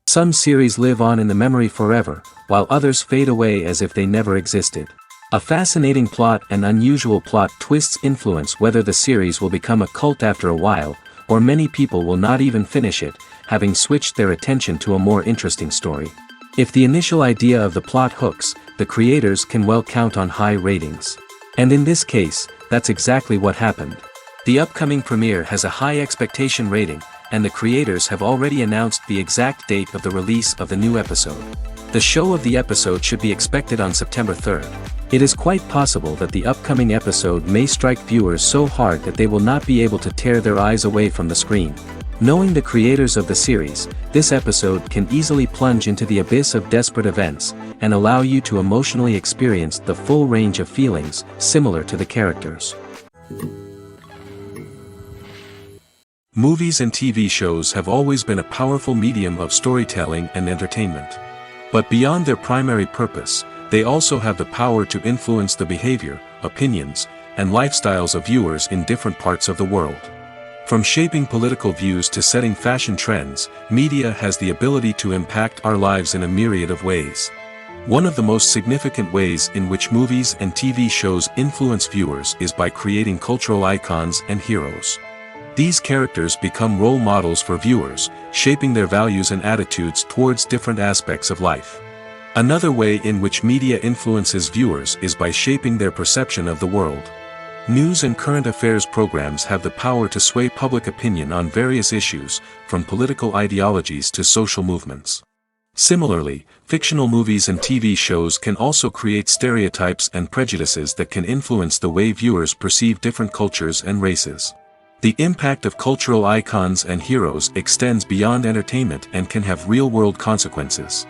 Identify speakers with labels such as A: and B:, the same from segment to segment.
A: Some series live on in the memory forever, while others fade away as if they never existed. A fascinating plot and unusual plot twists influence whether the series will become a cult after a while, or many people will not even finish it, having switched their attention to a more interesting story. If the initial idea of the plot hooks, the creators can well count on high ratings. And in this case, that's exactly what happened. The upcoming premiere has a high expectation rating, and the creators have already announced the exact date of the release of the new episode. The show of the episode should be expected on September 3rd. It is quite possible that the upcoming episode may strike viewers so hard that they will not be able to tear their eyes away from the screen. Knowing the creators of the series, this episode can easily plunge into the abyss of desperate events, and allow you to emotionally experience the full range of feelings, similar to the characters.
B: Movies and TV shows have always been a powerful medium of storytelling and entertainment. But beyond their primary purpose, they also have the power to influence the behavior, opinions, and lifestyles of viewers in different parts of the world. From shaping political views to setting fashion trends, media has the ability to impact our lives in a myriad of ways. One of the most significant ways in which movies and TV shows influence viewers is by creating cultural icons and heroes. These characters become role models for viewers, shaping their values and attitudes towards different aspects of life. Another way in which media influences viewers is by shaping their perception of the world. News and current affairs programs have the power to sway public opinion on various issues, from political ideologies to social movements. Similarly, fictional movies and TV shows can also create stereotypes and prejudices that can influence the way viewers perceive different cultures and races. The impact of cultural icons and heroes extends beyond entertainment and can have real-world consequences.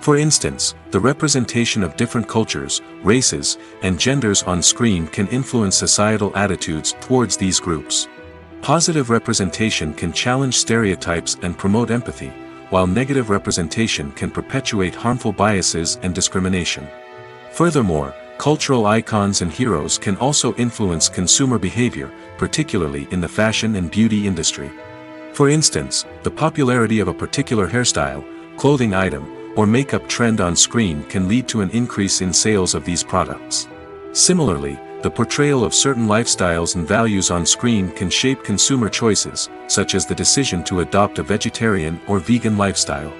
B: For instance, the representation of different cultures, races, and genders on screen can influence societal attitudes towards these groups. Positive representation can challenge stereotypes and promote empathy, while negative representation can perpetuate harmful biases and discrimination. Furthermore, cultural icons and heroes can also influence consumer behavior, particularly in the fashion and beauty industry. For instance, the popularity of a particular hairstyle, clothing item, or makeup trend on screen can lead to an increase in sales of these products. Similarly, the portrayal of certain lifestyles and values on screen can shape consumer choices, such as the decision to adopt a vegetarian or vegan lifestyle.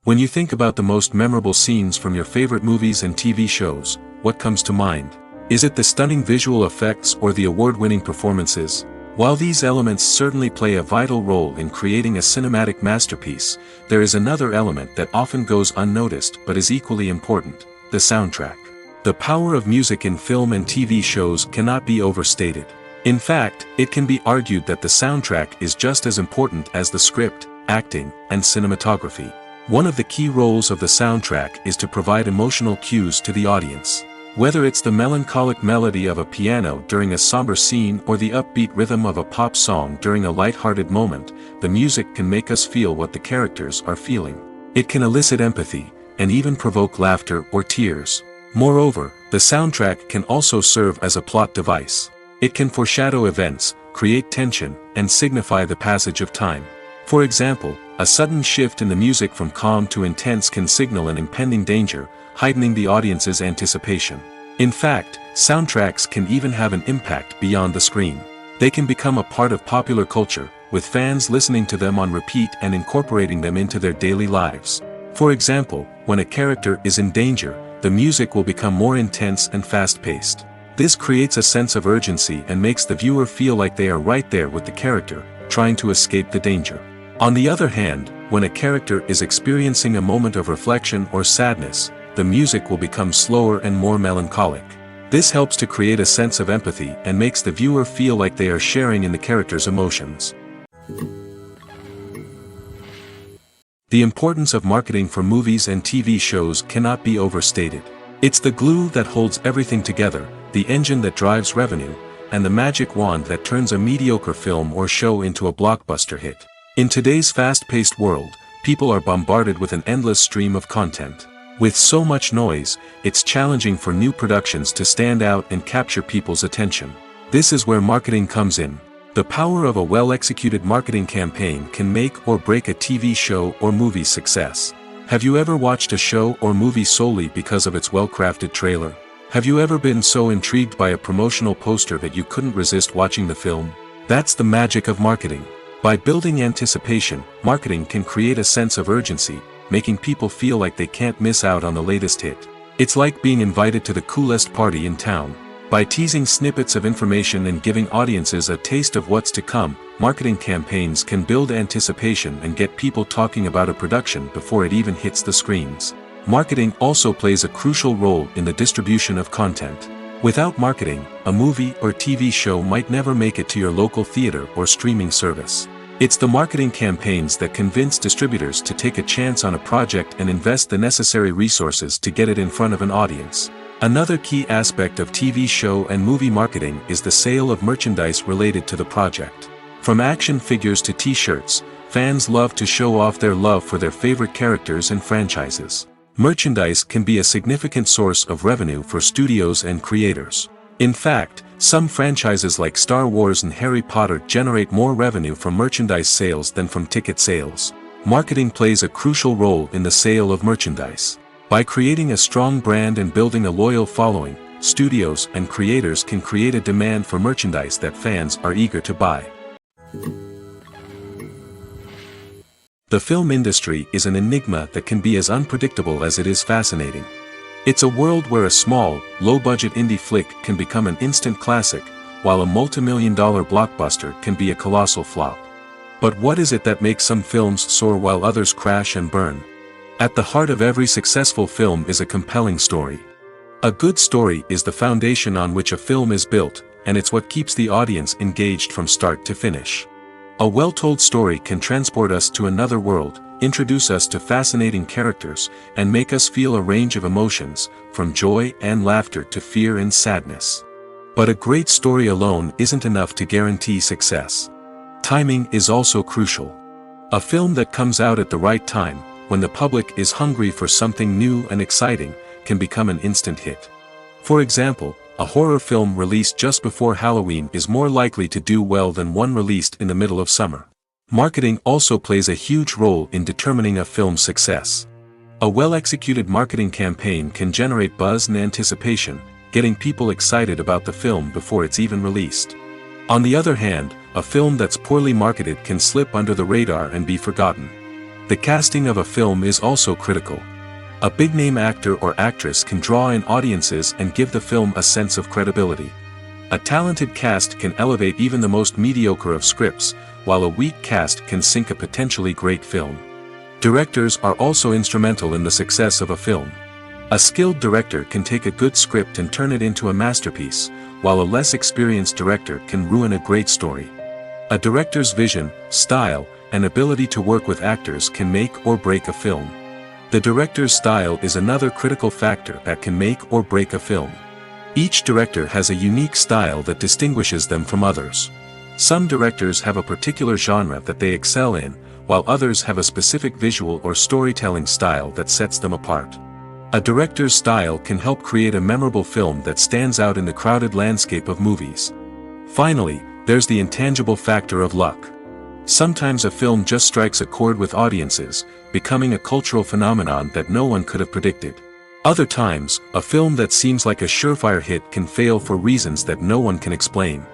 B: When you think about the most memorable scenes from your favorite movies and TV shows, what comes to mind? Is it the stunning visual effects or the award-winning performances? While these elements certainly play a vital role in creating a cinematic masterpiece, there is another element that often goes unnoticed but is equally important: the soundtrack. The power of music in film and TV shows cannot be overstated. In fact, it can be argued that the soundtrack is just as important as the script, acting, and cinematography. One of the key roles of the soundtrack is to provide emotional cues to the audience. Whether it's the melancholic melody of a piano during a somber scene or the upbeat rhythm of a pop song during a light-hearted moment, the music can make us feel what the characters are feeling. It can elicit empathy, and even provoke laughter or tears. Moreover, the soundtrack can also serve as a plot device. It can foreshadow events, create tension, and signify the passage of time. For example, a sudden shift in the music from calm to intense can signal an impending danger, heightening the audience's anticipation. In fact, soundtracks can even have an impact beyond the screen. They can become a part of popular culture, with fans listening to them on repeat and incorporating them into their daily lives. For example, when a character is in danger, the music will become more intense and fast-paced. This creates a sense of urgency and makes the viewer feel like they are right there with the character, trying to escape the danger. On the other hand, when a character is experiencing a moment of reflection or sadness, the music will become slower and more melancholic. This helps to create a sense of empathy and makes the viewer feel like they are sharing in the character's emotions. The importance of marketing for movies and TV shows cannot be overstated. It's the glue that holds everything together, the engine that drives revenue, and the magic wand that turns a mediocre film or show into a blockbuster hit. In today's fast-paced world, people are bombarded with an endless stream of content. With so much noise, it's challenging for new productions to stand out and capture people's attention. This is where marketing comes in. The power of a well-executed marketing campaign can make or break a TV show or movie's success. Have you ever watched a show or movie solely because of its well-crafted trailer? Have you ever been so intrigued by a promotional poster that you couldn't resist watching the film? That's the magic of marketing. By building anticipation, marketing can create a sense of urgency, making people feel like they can't miss out on the latest hit. It's like being invited to the coolest party in town. By teasing snippets of information and giving audiences a taste of what's to come, marketing campaigns can build anticipation and get people talking about a production before it even hits the screens. Marketing also plays a crucial role in the distribution of content. Without marketing, a movie or TV show might never make it to your local theater or streaming service. It's the marketing campaigns that convince distributors to take a chance on a project and invest the necessary resources to get it in front of an audience. Another key aspect of TV show and movie marketing is the sale of merchandise related to the project. From action figures to t-shirts, fans love to show off their love for their favorite characters and franchises. Merchandise can be a significant source of revenue for studios and creators. In fact, some franchises like Star Wars and Harry Potter generate more revenue from merchandise sales than from ticket sales. Marketing plays a crucial role in the sale of merchandise. By creating a strong brand and building a loyal following, studios and creators can create a demand for merchandise that fans are eager to buy. The film industry is an enigma that can be as unpredictable as it is fascinating. It's a world where a small, low-budget indie flick can become an instant classic, while a multi-million-dollar blockbuster can be a colossal flop. But what is it that makes some films soar while others crash and burn? At the heart of every successful film is a compelling story. A good story is the foundation on which a film is built, and it's what keeps the audience engaged from start to finish. A well-told story can transport us to another world, introduce us to fascinating characters, and make us feel a range of emotions, from joy and laughter to fear and sadness. But a great story alone isn't enough to guarantee success. Timing is also crucial. A film that comes out at the right time, when the public is hungry for something new and exciting, can become an instant hit. For example, a horror film released just before Halloween is more likely to do well than one released in the middle of summer. Marketing also plays a huge role in determining a film's success. A well-executed marketing campaign can generate buzz and anticipation, getting people excited about the film before it's even released. On the other hand, a film that's poorly marketed can slip under the radar and be forgotten. The casting of a film is also critical. A big-name actor or actress can draw in audiences and give the film a sense of credibility. A talented cast can elevate even the most mediocre of scripts, while a weak cast can sink a potentially great film. Directors are also instrumental in the success of a film. A skilled director can take a good script and turn it into a masterpiece, while a less experienced director can ruin a great story. A director's vision, style, and ability to work with actors can make or break a film. The director's style is another critical factor that can make or break a film. Each director has a unique style that distinguishes them from others. Some directors have a particular genre that they excel in, while others have a specific visual or storytelling style that sets them apart. A director's style can help create a memorable film that stands out in the crowded landscape of movies. Finally, there's the intangible factor of luck. Sometimes a film just strikes a chord with audiences, becoming a cultural phenomenon that no one could have predicted. Other times, a film that seems like a surefire hit can fail for reasons that no one can explain.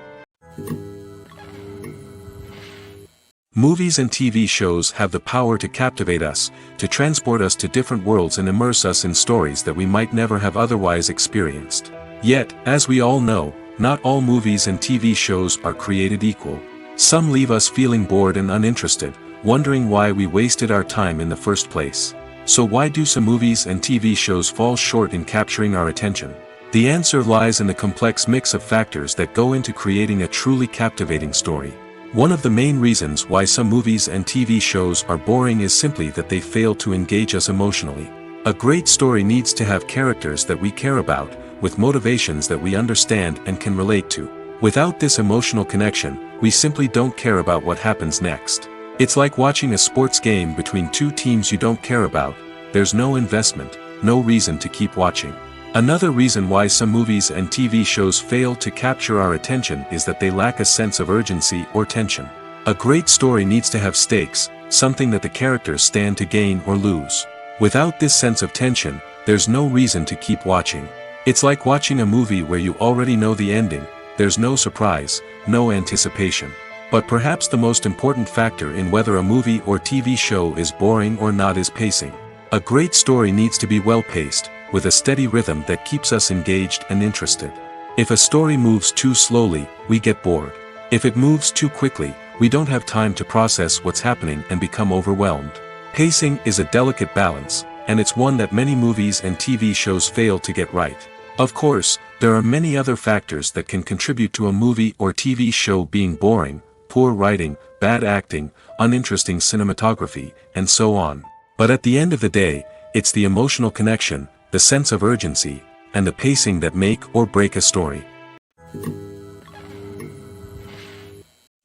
B: Movies and TV shows have the power to captivate us, to transport us to different worlds and immerse us in stories that we might never have otherwise experienced. Yet, as we all know, not all movies and TV shows are created equal. Some leave us feeling bored and uninterested, wondering why we wasted our time in the first place. So why do some movies and TV shows fall short in capturing our attention? The answer lies in the complex mix of factors that go into creating a truly captivating story. One of the main reasons why some movies and TV shows are boring is simply that they fail to engage us emotionally. A great story needs to have characters that we care about, with motivations that we understand and can relate to. Without this emotional connection, we simply don't care about what happens next. It's like watching a sports game between two teams you don't care about. There's no investment, no reason to keep watching. Another reason why some movies and TV shows fail to capture our attention is that they lack a sense of urgency or tension. A great story needs to have stakes, something that the characters stand to gain or lose. Without this sense of tension, there's no reason to keep watching. It's like watching a movie where you already know the ending, there's no surprise, no anticipation. But perhaps the most important factor in whether a movie or TV show is boring or not is pacing. A great story needs to be well-paced, with a steady rhythm that keeps us engaged and interested. If a story moves too slowly, we get bored. If it moves too quickly, we don't have time to process what's happening and become overwhelmed. Pacing is a delicate balance, and it's one that many movies and TV shows fail to get right. Of course, there are many other factors that can contribute to a movie or TV show being boring: poor writing, bad acting, uninteresting cinematography, and so on. But at the end of the day, it's the emotional connection, the sense of urgency, and the pacing that make or break a story.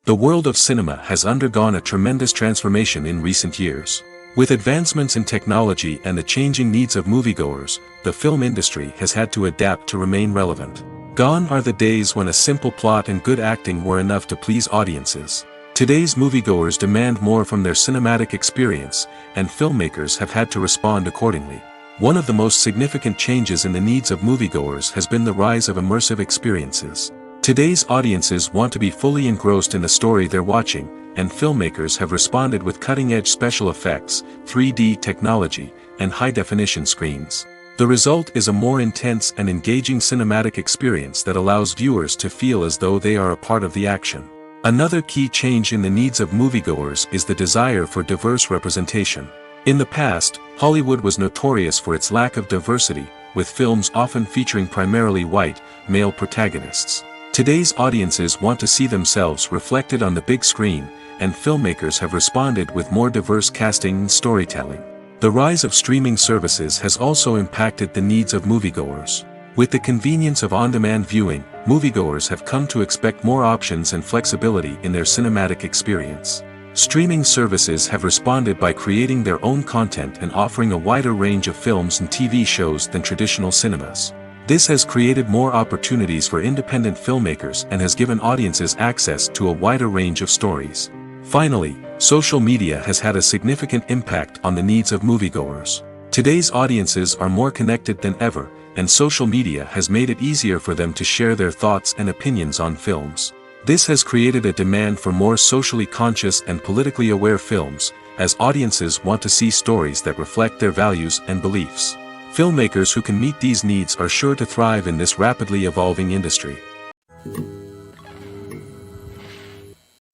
B: The world of cinema has undergone a tremendous transformation in recent years. With advancements in technology and the changing needs of moviegoers, the film industry has had to adapt to remain relevant. Gone are the days when a simple plot and good acting were enough to please audiences. Today's moviegoers demand more from their cinematic experience, and filmmakers have had to respond accordingly. One of the most significant changes in the needs of moviegoers has been the rise of immersive experiences. Today's audiences want to be fully engrossed in the story they're watching, and filmmakers have responded with cutting-edge special effects, 3D technology, and high-definition screens. The result is a more intense and engaging cinematic experience that allows viewers to feel as though they are a part of the action. Another key change in the needs of moviegoers is the desire for diverse representation. In the past, Hollywood was notorious for its lack of diversity, with films often featuring primarily white, male protagonists. Today's audiences want to see themselves reflected on the big screen, and filmmakers have responded with more diverse casting and storytelling. The rise of streaming services has also impacted the needs of moviegoers. With the convenience of on-demand viewing, moviegoers have come to expect more options and flexibility in their cinematic experience. Streaming services have responded by creating their own content and offering a wider range of films and TV shows than traditional cinemas. This has created more opportunities for independent filmmakers and has given audiences access to a wider range of stories. Finally, social media has had a significant impact on the needs of moviegoers. Today's audiences are more connected than ever, and social media has made it easier for them to share their thoughts and opinions on films. This has created a demand for more socially conscious and politically aware films, as audiences want to see stories that reflect their values and beliefs. Filmmakers who can meet these needs are sure to thrive in this rapidly evolving industry.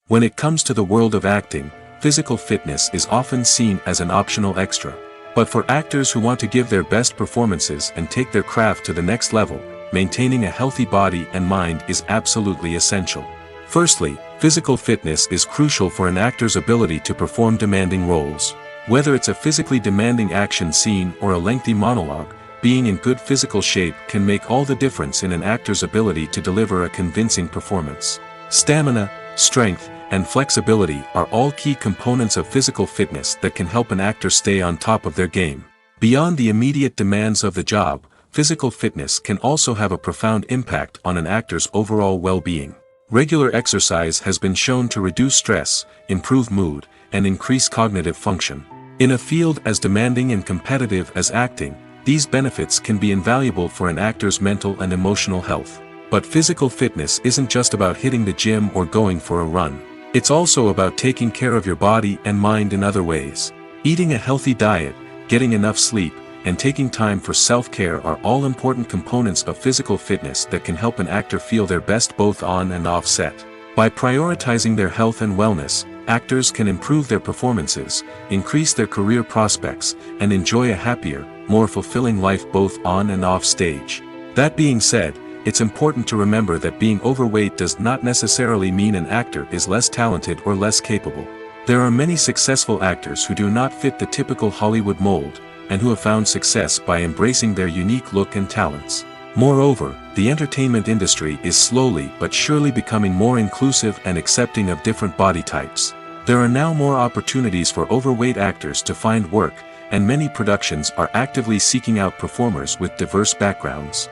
B: When it comes to the world of acting, physical fitness is often seen as an optional extra. But for actors who want to give their best performances and take their craft to the next level, maintaining a healthy body and mind is absolutely essential. Firstly, physical fitness is crucial for an actor's ability to perform demanding roles. Whether it's a physically demanding action scene or a lengthy monologue, being in good physical shape can make all the difference in an actor's ability to deliver a convincing performance. Stamina, strength, and flexibility are all key components of physical fitness that can help an actor stay on top of their game. Beyond the immediate demands of the job, physical fitness can also have a profound impact on an actor's overall well-being. Regular exercise has been shown to reduce stress, improve mood, and increase cognitive function. In a field as demanding and competitive as acting, these benefits can be invaluable for an actor's mental and emotional health. But physical fitness isn't just about hitting the gym or going for a run. It's also about taking care of your body and mind in other ways. Eating a healthy diet, getting enough sleep, and taking time for self-care are all important components of physical fitness that can help an actor feel their best both on and off set. By prioritizing their health and wellness, actors can improve their performances, increase their career prospects, and enjoy a happier, more fulfilling life both on and off stage. That being said, it's important to remember that being overweight does not necessarily mean an actor is less talented or less capable. There are many successful actors who do not fit the typical Hollywood mold, and who have found success by embracing their unique look and talents. Moreover, the entertainment industry is slowly but surely becoming more inclusive and accepting of different body types. There are now more opportunities for overweight actors to find work, and many productions are actively seeking out performers with diverse backgrounds.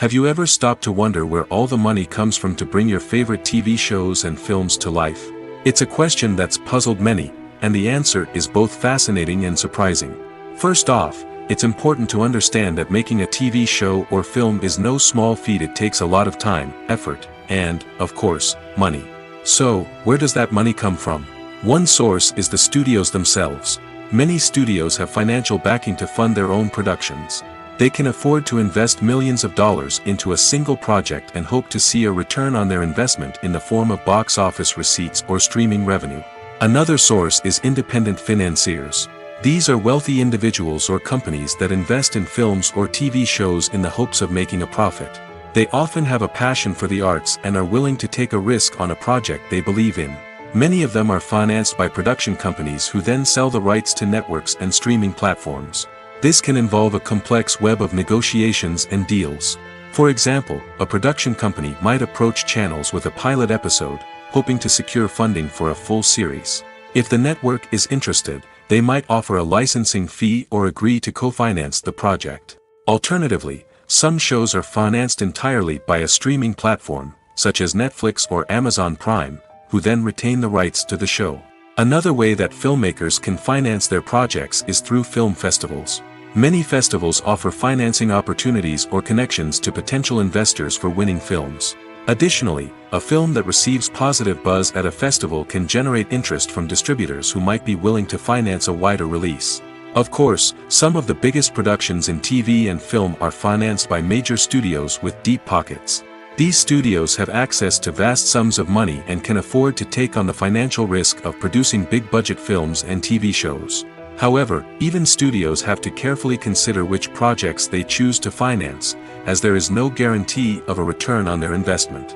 B: Have you ever stopped to wonder where all the money comes from to bring your favorite TV shows and films to life? It's a question that's puzzled many, and the answer is both fascinating and surprising. First off, it's important to understand that making a TV show or film is no small feat. It takes a lot of time, effort, and, of course, money. So, where does that money come from? One source is the studios themselves. Many studios have financial backing to fund their own productions. They can afford to invest millions of dollars into a single project and hope to see a return on their investment in the form of box office receipts or streaming revenue. Another source is independent financiers. These are wealthy individuals or companies that invest in films or TV shows in the hopes of making a profit. They often have a passion for the arts and are willing to take a risk on a project they believe in. Many of them are financed by production companies who then sell the rights to networks and streaming platforms. This can involve a complex web of negotiations and deals. For example, a production company might approach channels with a pilot episode, hoping to secure funding for a full series. If the network is interested, they might offer a licensing fee or agree to co-finance the project. Alternatively, some shows are financed entirely by a streaming platform, such as Netflix or Amazon Prime, who then retain the rights to the show. Another way that filmmakers can finance their projects is through film festivals. Many festivals offer financing opportunities or connections to potential investors for winning films. Additionally, a film that receives positive buzz at a festival can generate interest from distributors who might be willing to finance a wider release. Of course, some of the biggest productions in TV and film are financed by major studios with deep pockets. These studios have access to vast sums of money and can afford to take on the financial risk of producing big-budget films and TV shows. However, even studios have to carefully consider which projects they choose to finance, as there is no guarantee of a return on their investment.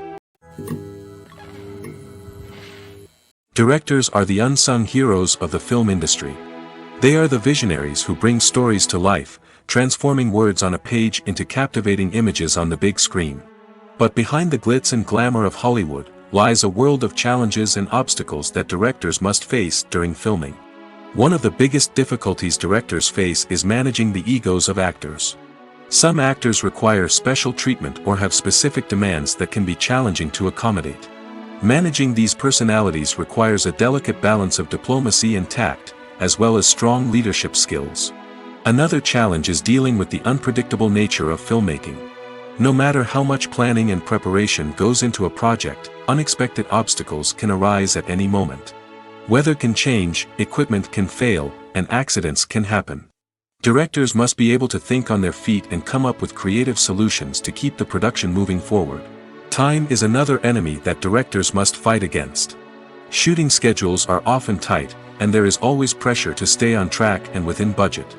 B: Directors are the unsung heroes of the film industry. They are the visionaries who bring stories to life, transforming words on a page into captivating images on the big screen. But behind the glitz and glamour of Hollywood lies a world of challenges and obstacles that directors must face during filming. One of the biggest difficulties directors face is managing the egos of actors. Some actors require special treatment or have specific demands that can be challenging to accommodate. Managing these personalities requires a delicate balance of diplomacy and tact, as well as strong leadership skills. Another challenge is dealing with the unpredictable nature of filmmaking. No matter how much planning and preparation goes into a project, unexpected obstacles can arise at any moment. Weather can change, equipment can fail, and accidents can happen. Directors must be able to think on their feet and come up with creative solutions to keep the production moving forward. Time is another enemy that directors must fight against. Shooting schedules are often tight, and there is always pressure to stay on track and within budget.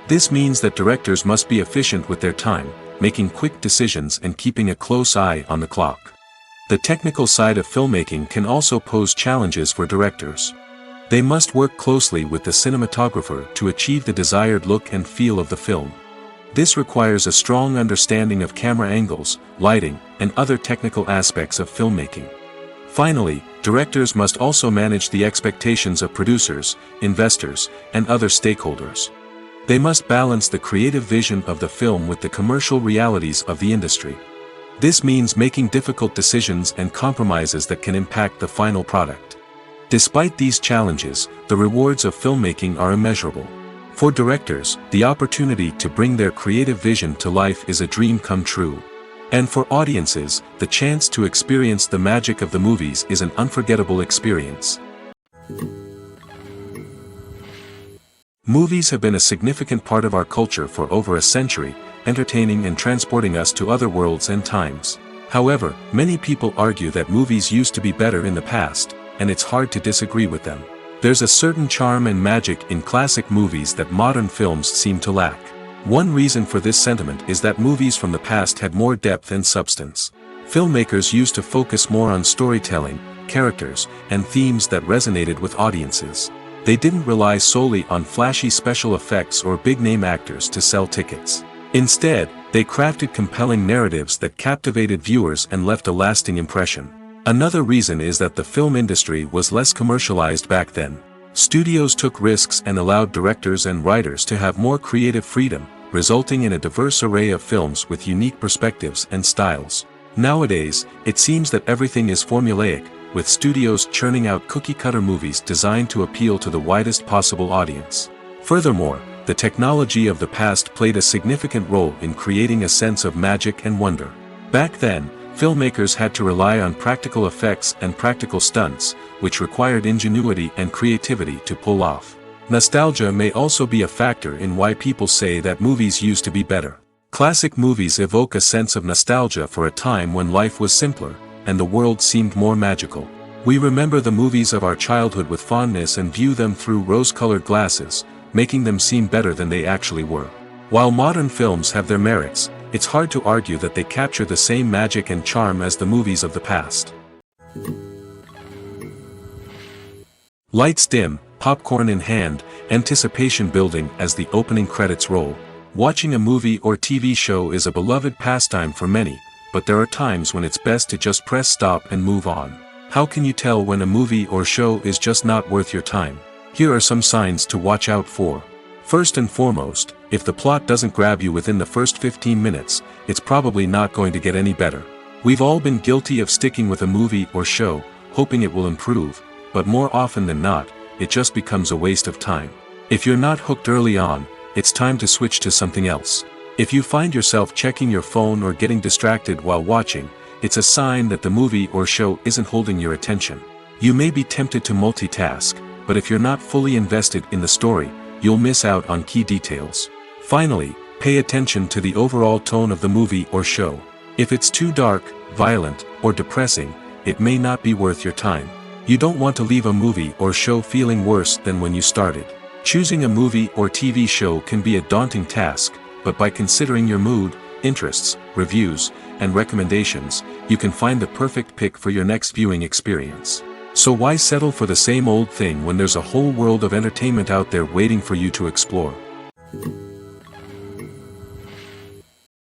B: This means that directors must be efficient with their time, making quick decisions and keeping a close eye on the clock. The technical side of filmmaking can also pose challenges for directors. They must work closely with the cinematographer to achieve the desired look and feel of the film. This requires a strong understanding of camera angles, lighting, and other technical aspects of filmmaking. Finally, directors must also manage the expectations of producers, investors, and other stakeholders. They must balance the creative vision of the film with the commercial realities of the industry. This means making difficult decisions and compromises that can impact the final product. Despite these challenges, the rewards of filmmaking are immeasurable. For directors, the opportunity to bring their creative vision to life is a dream come true. And for audiences, the chance to experience the magic of the movies is an unforgettable experience. Movies have been a significant part of our culture for over a century, entertaining and transporting us to other worlds and times. However, many people argue that movies used to be better in the past, and it's hard to disagree with them. There's a certain charm and magic in classic movies that modern films seem to lack. One reason for this sentiment is that movies from the past had more depth and substance. Filmmakers used to focus more on storytelling, characters, and themes that resonated with audiences. They didn't rely solely on flashy special effects or big-name actors to sell tickets. Instead, they crafted compelling narratives that captivated viewers and left a lasting impression. Another reason is that the film industry was less commercialized back then. Studios took risks and allowed directors and writers to have more creative freedom, resulting in a diverse array of films with unique perspectives and styles. Nowadays, it seems that everything is formulaic, with studios churning out cookie-cutter movies designed to appeal to the widest possible audience. Furthermore, the technology of the past played a significant role in creating a sense of magic and wonder. Back then, filmmakers had to rely on practical effects and practical stunts, which required ingenuity and creativity to pull off. Nostalgia may also be a factor in why people say that movies used to be better. Classic movies evoke a sense of nostalgia for a time when life was simpler, and the world seemed more magical. We remember the movies of our childhood with fondness and view them through rose-colored glasses, making them seem better than they actually were. While modern films have their merits, it's hard to argue that they capture the same magic and charm as the movies of the past. Lights dim, popcorn in hand, anticipation building as the opening credits roll. Watching a movie or TV show is a beloved pastime for many, but there are times when it's best to just press stop and move on. How can you tell when a movie or show is just not worth your time? Here are some signs to watch out for. First and foremost, if the plot doesn't grab you within the first 15 minutes, it's probably not going to get any better. We've all been guilty of sticking with a movie or show, hoping it will improve, but more often than not, it just becomes a waste of time. If you're not hooked early on, it's time to switch to something else. If you find yourself checking your phone or getting distracted while watching, it's a sign that the movie or show isn't holding your attention. You may be tempted to multitask, but if you're not fully invested in the story, you'll miss out on key details. Finally, pay attention to the overall tone of the movie or show. If it's too dark, violent, or depressing, it may not be worth your time. You don't want to leave a movie or show feeling worse than when you started. Choosing a movie or TV show can be a daunting task, but by considering your mood, interests, reviews, and recommendations, you can find the perfect pick for your next viewing experience. So why settle for the same old thing when there's a whole world of entertainment out there waiting for you to explore?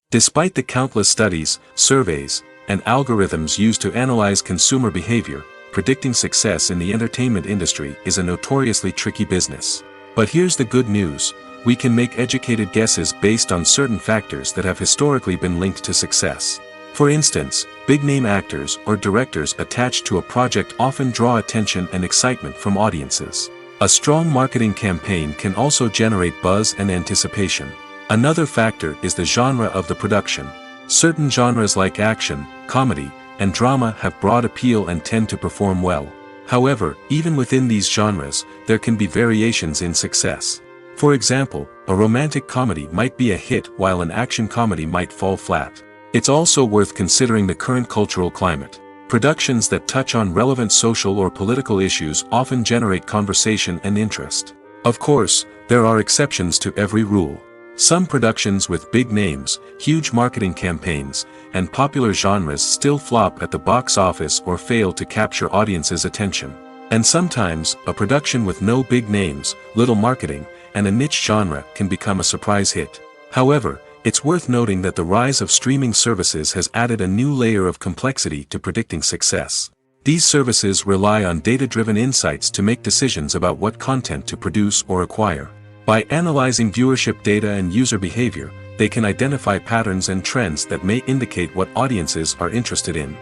B: Despite the countless studies, surveys, and algorithms used to analyze consumer behavior, predicting success in the entertainment industry is a notoriously tricky business. But here's the good news: we can make educated guesses based on certain factors that have historically been linked to success. For instance, big-name actors or directors attached to a project often draw attention and excitement from audiences. A strong marketing campaign can also generate buzz and anticipation. Another factor is the genre of the production. Certain genres like action, comedy, and drama have broad appeal and tend to perform well. However, even within these genres, there can be variations in success. For example, a romantic comedy might be a hit while an action comedy might fall flat. It's also worth considering the current cultural climate. Productions that touch on relevant social or political issues often generate conversation and interest. Of course, there are exceptions to every rule. Some productions with big names, huge marketing campaigns, and popular genres still flop at the box office or fail to capture audiences' attention. And sometimes, a production with no big names, little marketing, and a niche genre can become a surprise hit. However, it's worth noting that the rise of streaming services has added a new layer of complexity to predicting success. These services rely on data-driven insights to make decisions about what content to produce or acquire. By analyzing viewership data and user behavior, they can identify patterns and trends that may indicate what audiences are interested in.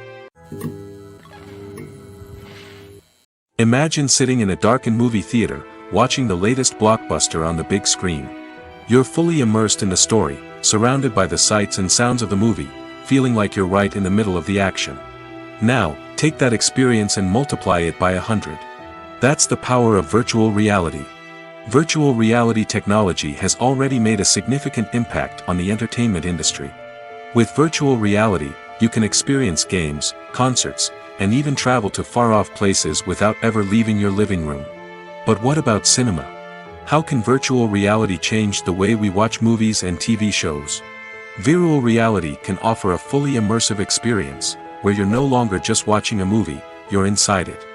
B: Imagine sitting in a darkened movie theater, watching the latest blockbuster on the big screen. You're fully immersed in the story, surrounded by the sights and sounds of the movie, feeling like you're right in the middle of the action. Now, take that experience and multiply it by 100. That's the power of virtual reality. Virtual reality technology has already made a significant impact on the entertainment industry. With virtual reality, you can experience games, concerts, and even travel to far-off places without ever leaving your living room. But what about cinema? How can virtual reality change the way we watch movies and TV shows? Virtual reality can offer a fully immersive experience, where you're no longer just watching a movie, you're inside it.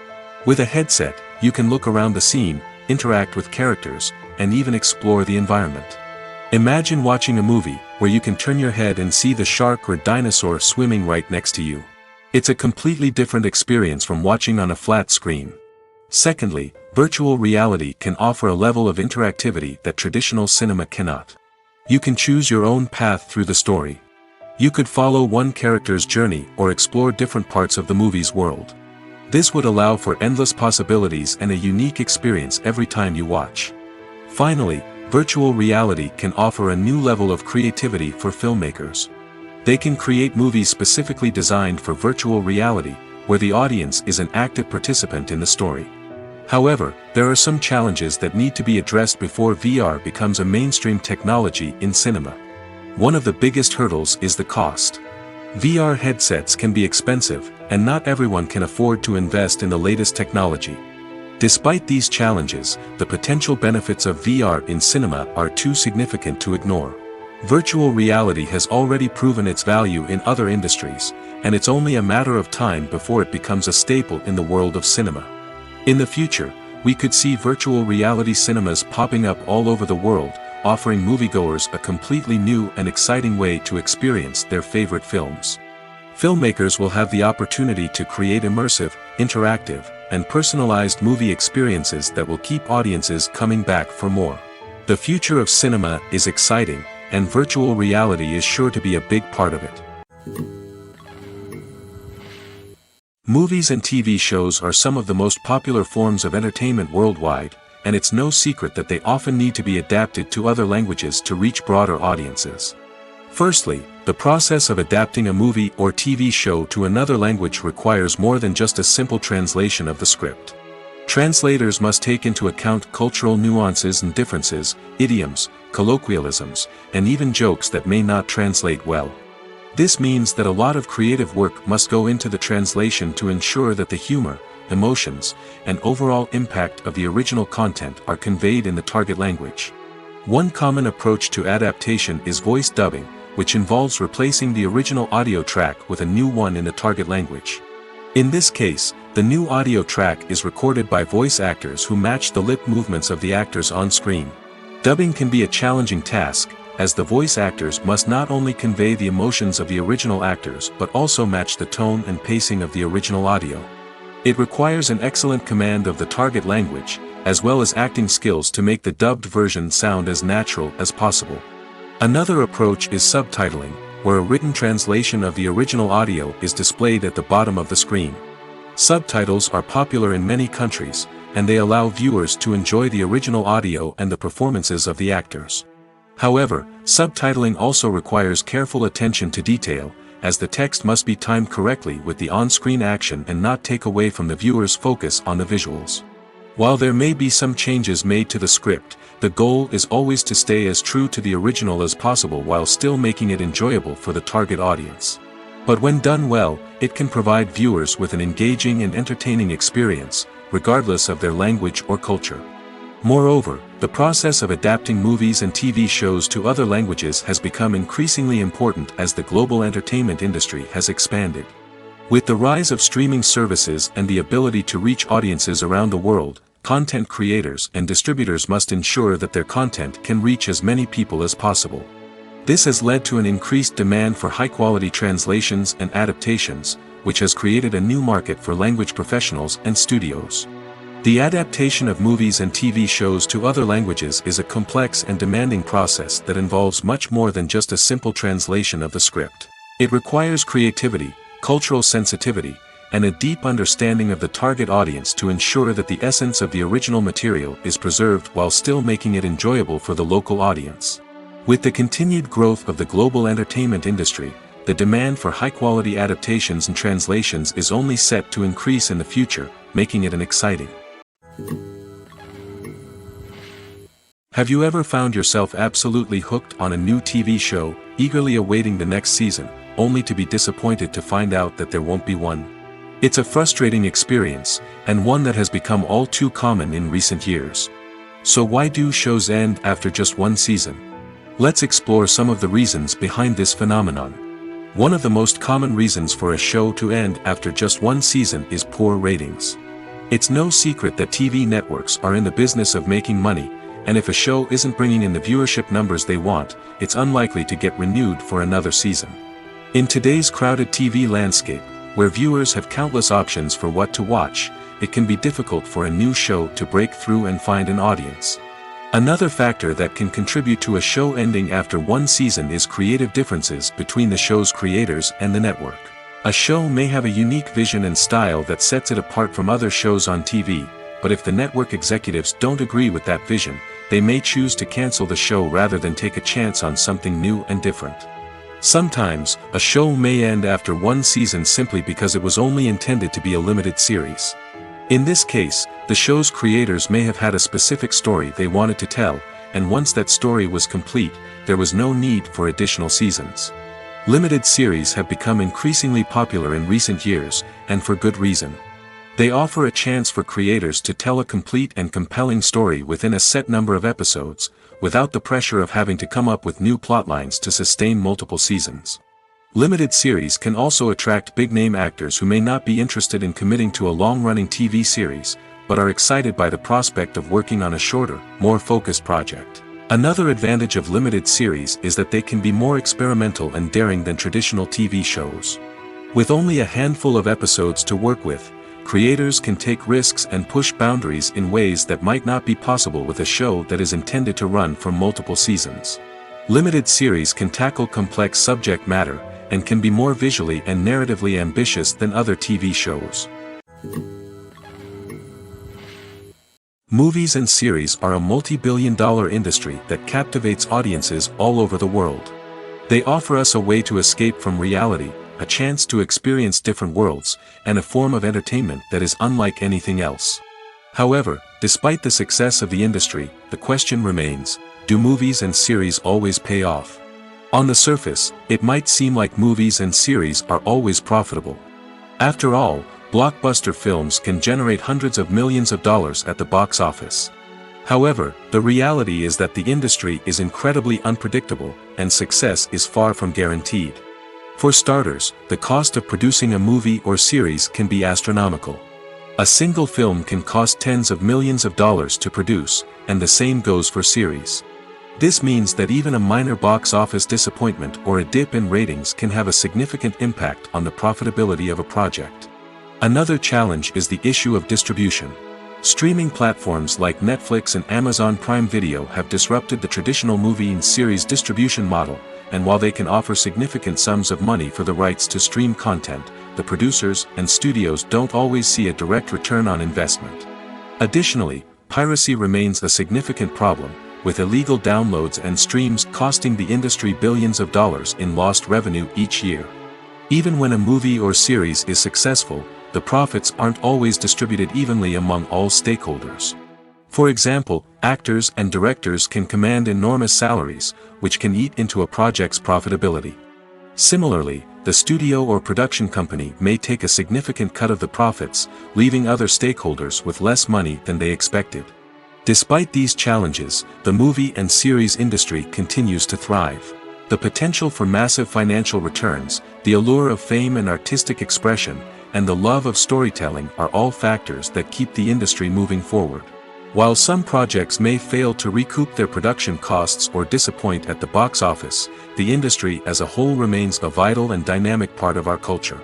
B: With a headset, you can look around the scene, interact with characters, and even explore the environment. Imagine watching a movie, where you can turn your head and see the shark or dinosaur swimming right next to you. It's a completely different experience from watching on a flat screen. Secondly, virtual reality can offer a level of interactivity that traditional cinema cannot. You can choose your own path through the story. You could follow one character's journey or explore different parts of the movie's world. This would allow for endless possibilities and a unique experience every time you watch. Finally, virtual reality can offer a new level of creativity for filmmakers. They can create movies specifically designed for virtual reality, where the audience is an active participant in the story. However, there are some challenges that need to be addressed before VR becomes a mainstream technology in cinema. One of the biggest hurdles is the cost. VR headsets can be expensive, and not everyone can afford to invest in the latest technology. Despite these challenges, the potential benefits of VR in cinema are too significant to ignore. Virtual reality has already proven its value in other industries, and it's only a matter of time before it becomes a staple in the world of cinema. In the future, we could see virtual reality cinemas popping up all over the world, offering moviegoers a completely new and exciting way to experience their favorite films. Filmmakers will have the opportunity to create immersive, interactive, and personalized movie experiences that will keep audiences coming back for more. The future of cinema is exciting, and virtual reality is sure to be a big part of it. Movies and TV shows are some of the most popular forms of entertainment worldwide, and it's no secret that they often need to be adapted to other languages to reach broader audiences. Firstly, the process of adapting a movie or TV show to another language requires more than just a simple translation of the script. Translators must take into account cultural nuances and differences, idioms, colloquialisms, and even jokes that may not translate well. This means that a lot of creative work must go into the translation to ensure that the humor, emotions, and overall impact of the original content are conveyed in the target language. One common approach to adaptation is voice dubbing, which involves replacing the original audio track with a new one in the target language. In this case, the new audio track is recorded by voice actors who match the lip movements of the actors on screen. Dubbing can be a challenging task, as the voice actors must not only convey the emotions of the original actors but also match the tone and pacing of the original audio. It requires an excellent command of the target language, as well as acting skills to make the dubbed version sound as natural as possible. Another approach is subtitling, where a written translation of the original audio is displayed at the bottom of the screen. Subtitles are popular in many countries, and they allow viewers to enjoy the original audio and the performances of the actors. However, subtitling also requires careful attention to detail, as the text must be timed correctly with the on-screen action and not take away from the viewer's focus on the visuals. While there may be some changes made to the script, the goal is always to stay as true to the original as possible while still making it enjoyable for the target audience. But when done well, it can provide viewers with an engaging and entertaining experience, regardless of their language or culture. Moreover, the process of adapting movies and TV shows to other languages has become increasingly important as the global entertainment industry has expanded. With the rise of streaming services and the ability to reach audiences around the world, content creators and distributors must ensure that their content can reach as many people as possible. This has led to an increased demand for high-quality translations and adaptations, which has created a new market for language professionals and studios. The adaptation of movies and TV shows to other languages is a complex and demanding process that involves much more than just a simple translation of the script. It requires creativity, cultural sensitivity, and a deep understanding of the target audience to ensure that the essence of the original material is preserved while still making it enjoyable for the local audience. With the continued growth of the global entertainment industry, the demand for high-quality adaptations and translations is only set to increase in the future, making it an exciting. Have you ever found yourself absolutely hooked on a new TV show, eagerly awaiting the next season, only to be disappointed to find out that there won't be one? It's a frustrating experience, and one that has become all too common in recent years. So why do shows end after just one season? Let's explore some of the reasons behind this phenomenon. One of the most common reasons for a show to end after just one season is poor ratings. It's no secret that TV networks are in the business of making money, and if a show isn't bringing in the viewership numbers they want, it's unlikely to get renewed for another season. In today's crowded TV landscape, where viewers have countless options for what to watch, it can be difficult for a new show to break through and find an audience. Another factor that can contribute to a show ending after one season is creative differences between the show's creators and the network. A show may have a unique vision and style that sets it apart from other shows on TV, but if the network executives don't agree with that vision, they may choose to cancel the show rather than take a chance on something new and different. Sometimes, a show may end after one season simply because it was only intended to be a limited series. In this case, the show's creators may have had a specific story they wanted to tell, and once that story was complete, there was no need for additional seasons. Limited series have become increasingly popular in recent years, and for good reason. They offer a chance for creators to tell a complete and compelling story within a set number of episodes, without the pressure of having to come up with new plotlines to sustain multiple seasons. Limited series can also attract big-name actors who may not be interested in committing to a long-running TV series, but are excited by the prospect of working on a shorter, more focused project. Another advantage of limited series is that they can be more experimental and daring than traditional TV shows. With only a handful of episodes to work with, creators can take risks and push boundaries in ways that might not be possible with a show that is intended to run for multiple seasons. Limited series can tackle complex subject matter, and can be more visually and narratively ambitious than other TV shows. Movies and series are a multi-billion-dollar industry that captivates audiences all over the world. They offer us a way to escape from reality, a chance to experience different worlds, and a form of entertainment that is unlike anything else. However, despite the success of the industry, the question remains, do movies and series always pay off? On the surface, it might seem like movies and series are always profitable. After all, blockbuster films can generate hundreds of millions of dollars at the box office. However, the reality is that the industry is incredibly unpredictable, and success is far from guaranteed. For starters, the cost of producing a movie or series can be astronomical. A single film can cost tens of millions of dollars to produce, and the same goes for series. This means that even a minor box office disappointment or a dip in ratings can have a significant impact on the profitability of a project. Another challenge is the issue of distribution. Streaming platforms like Netflix and Amazon Prime Video have disrupted the traditional movie and series distribution model, and while they can offer significant sums of money for the rights to stream content, the producers and studios don't always see a direct return on investment. Additionally, piracy remains a significant problem, with illegal downloads and streams costing the industry billions of dollars in lost revenue each year. Even when a movie or series is successful, the profits aren't always distributed evenly among all stakeholders. For example, actors and directors can command enormous salaries, which can eat into a project's profitability. Similarly, the studio or production company may take a significant cut of the profits, leaving other stakeholders with less money than they expected. Despite these challenges, the movie and series industry continues to thrive. The potential for massive financial returns, the allure of fame and artistic expression, and the love of storytelling are all factors that keep the industry moving forward. While some projects may fail to recoup their production costs or disappoint at the box office, the industry as a whole remains a vital and dynamic part of our culture.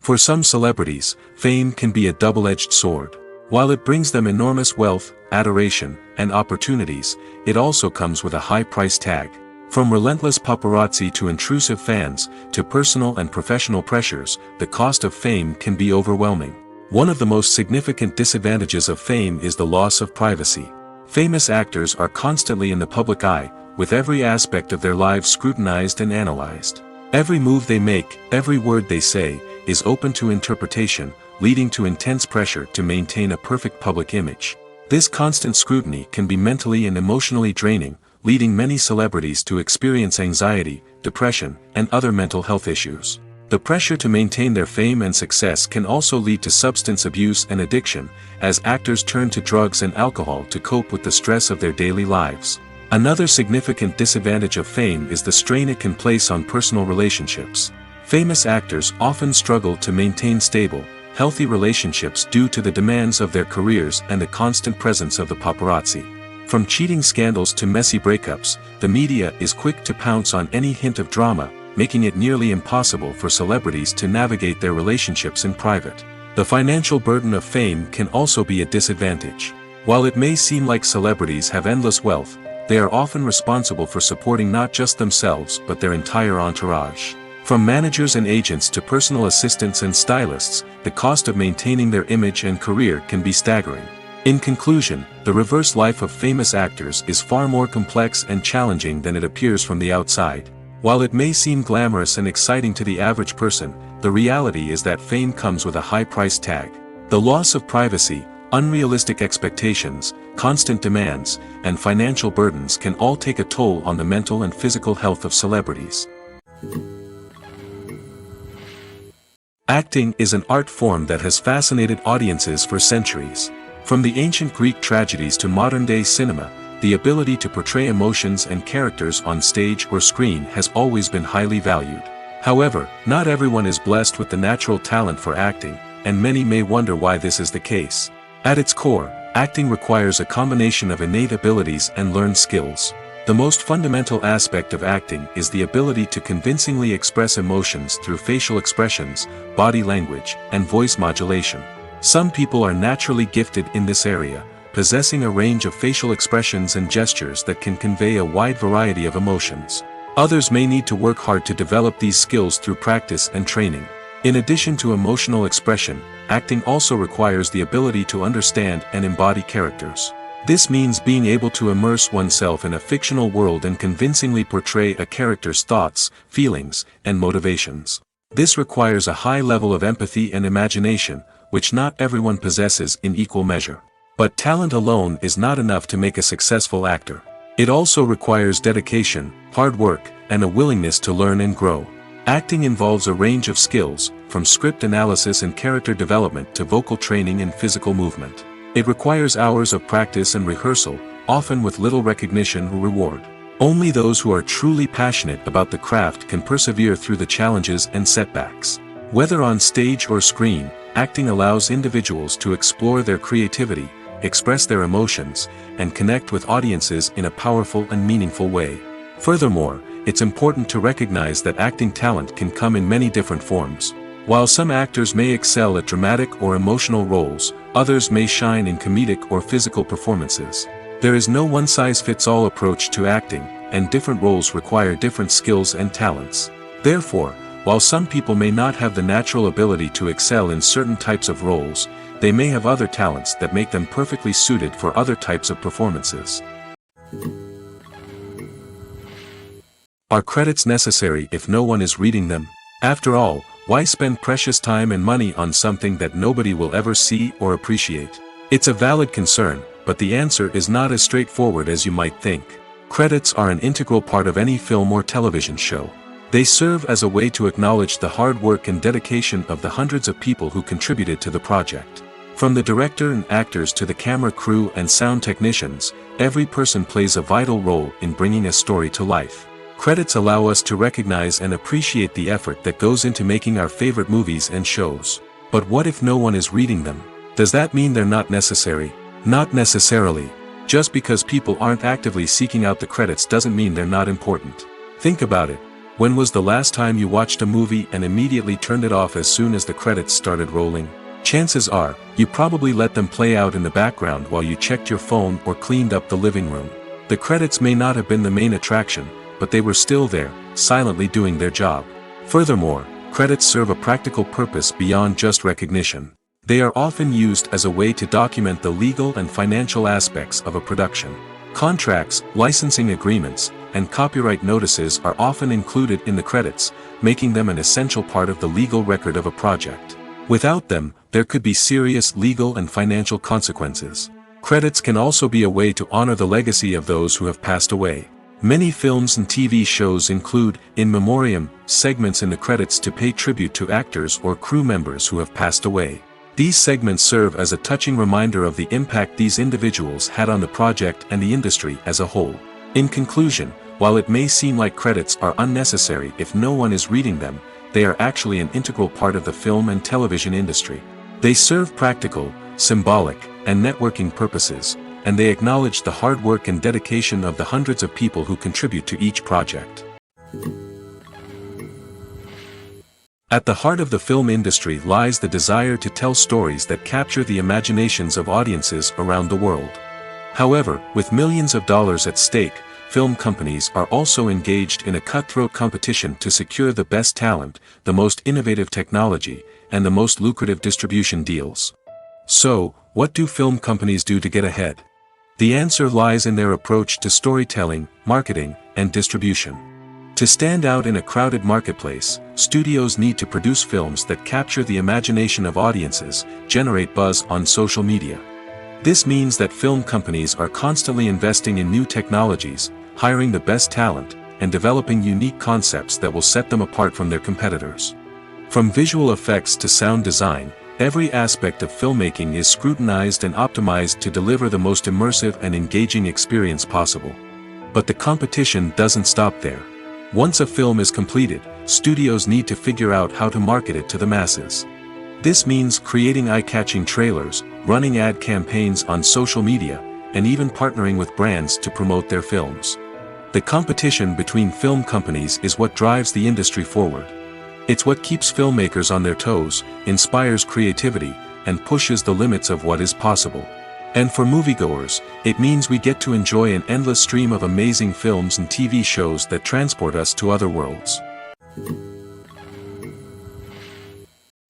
B: For some celebrities, fame can be a double-edged sword. While it brings them enormous wealth, adoration, and opportunities, it also comes with a high price tag. From relentless paparazzi to intrusive fans, to personal and professional pressures, the cost of fame can be overwhelming. One of the most significant disadvantages of fame is the loss of privacy. Famous actors are constantly in the public eye, with every aspect of their lives scrutinized and analyzed. Every move they make, every word they say, is open to interpretation, leading to intense pressure to maintain a perfect public image. This constant scrutiny can be mentally and emotionally draining, leading many celebrities to experience anxiety, depression, and other mental health issues. The pressure to maintain their fame and success can also lead to substance abuse and addiction, as actors turn to drugs and alcohol to cope with the stress of their daily lives. Another significant disadvantage of fame is the strain it can place on personal relationships. Famous actors often struggle to maintain stable, healthy relationships due to the demands of their careers and the constant presence of the paparazzi. From cheating scandals to messy breakups, the media is quick to pounce on any hint of drama, making it nearly impossible for celebrities to navigate their relationships in private. The financial burden of fame can also be a disadvantage. While it may seem like celebrities have endless wealth, they are often responsible for supporting not just themselves but their entire entourage. From managers and agents to personal assistants and stylists, the cost of maintaining their image and career can be staggering. In conclusion, the reverse life of famous actors is far more complex and challenging than it appears from the outside. While it may seem glamorous and exciting to the average person, the reality is that fame comes with a high price tag. The loss of privacy, unrealistic expectations, constant demands, and financial burdens can all take a toll on the mental and physical health of celebrities. Acting is an art form that has fascinated audiences for centuries. From the ancient Greek tragedies to modern-day cinema, the ability to portray emotions and characters on stage or screen has always been highly valued. However, not everyone is blessed with the natural talent for acting, and many may wonder why this is the case. At its core, acting requires a combination of innate abilities and learned skills. The most fundamental aspect of acting is the ability to convincingly express emotions through facial expressions, body language, and voice modulation. Some people are naturally gifted in this area, possessing a range of facial expressions and gestures that can convey a wide variety of emotions. Others may need to work hard to develop these skills through practice and training. In addition to emotional expression, acting also requires the ability to understand and embody characters. This means being able to immerse oneself in a fictional world and convincingly portray a character's thoughts, feelings, and motivations. This requires a high level of empathy and imagination, which not everyone possesses in equal measure. But talent alone is not enough to make a successful actor. It also requires dedication, hard work, and a willingness to learn and grow. Acting involves a range of skills, from script analysis and character development to vocal training and physical movement. It requires hours of practice and rehearsal, often with little recognition or reward. Only those who are truly passionate about the craft can persevere through the challenges and setbacks. Whether on stage or screen, acting allows individuals to explore their creativity, express their emotions, and connect with audiences in a powerful and meaningful way. Furthermore, it's important to recognize that acting talent can come in many different forms. While some actors may excel at dramatic or emotional roles, others may shine in comedic or physical performances. There is no one-size-fits-all approach to acting, and different roles require different skills and talents. Therefore, while some people may not have the natural ability to excel in certain types of roles, they may have other talents that make them perfectly suited for other types of performances. Are credits necessary if no one is reading them? After all, why spend precious time and money on something that nobody will ever see or appreciate? It's a valid concern, but the answer is not as straightforward as you might think. Credits are an integral part of any film or television show. They serve as a way to acknowledge the hard work and dedication of the hundreds of people who contributed to the project. From the director and actors to the camera crew and sound technicians, every person plays a vital role in bringing a story to life. Credits allow us to recognize and appreciate the effort that goes into making our favorite movies and shows. But what if no one is reading them? Does that mean they're not necessary? Not necessarily. Just because people aren't actively seeking out the credits doesn't mean they're not important. Think about it. When was the last time you watched a movie and immediately turned it off as soon as the credits started rolling? Chances are, you probably let them play out in the background while you checked your phone or cleaned up the living room. The credits may not have been the main attraction, but they were still there, silently doing their job. Furthermore, credits serve a practical purpose beyond just recognition. They are often used as a way to document the legal and financial aspects of a production. Contracts, licensing agreements, and copyright notices are often included in the credits, making them an essential part of the legal record of a project. Without them, there could be serious legal and financial consequences. Credits can also be a way to honor the legacy of those who have passed away. Many films and TV shows include, in memoriam, segments in the credits to pay tribute to actors or crew members who have passed away. These segments serve as a touching reminder of the impact these individuals had on the project and the industry as a whole. In conclusion, while it may seem like credits are unnecessary if no one is reading them, they are actually an integral part of the film and television industry. They serve practical, symbolic, and networking purposes, and they acknowledge the hard work and dedication of the hundreds of people who contribute to each project. At the heart of the film industry lies the desire to tell stories that capture the imaginations of audiences around the world. However, with millions of dollars at stake, film companies are also engaged in a cutthroat competition to secure the best talent, the most innovative technology, and the most lucrative distribution deals. So, what do film companies do to get ahead? The answer lies in their approach to storytelling, marketing, and distribution. To stand out in a crowded marketplace, studios need to produce films that capture the imagination of audiences, generate buzz on social media. This means that film companies are constantly investing in new technologies, hiring the best talent, and developing unique concepts that will set them apart from their competitors. From visual effects to sound design, every aspect of filmmaking is scrutinized and optimized to deliver the most immersive and engaging experience possible. But the competition doesn't stop there. Once a film is completed, studios need to figure out how to market it to the masses. This means creating eye-catching trailers, running ad campaigns on social media, and even partnering with brands to promote their films. The competition between film companies is what drives the industry forward. It's what keeps filmmakers on their toes, inspires creativity, and pushes the limits of what is possible. And for moviegoers, it means we get to enjoy an endless stream of amazing films and TV shows that transport us to other worlds.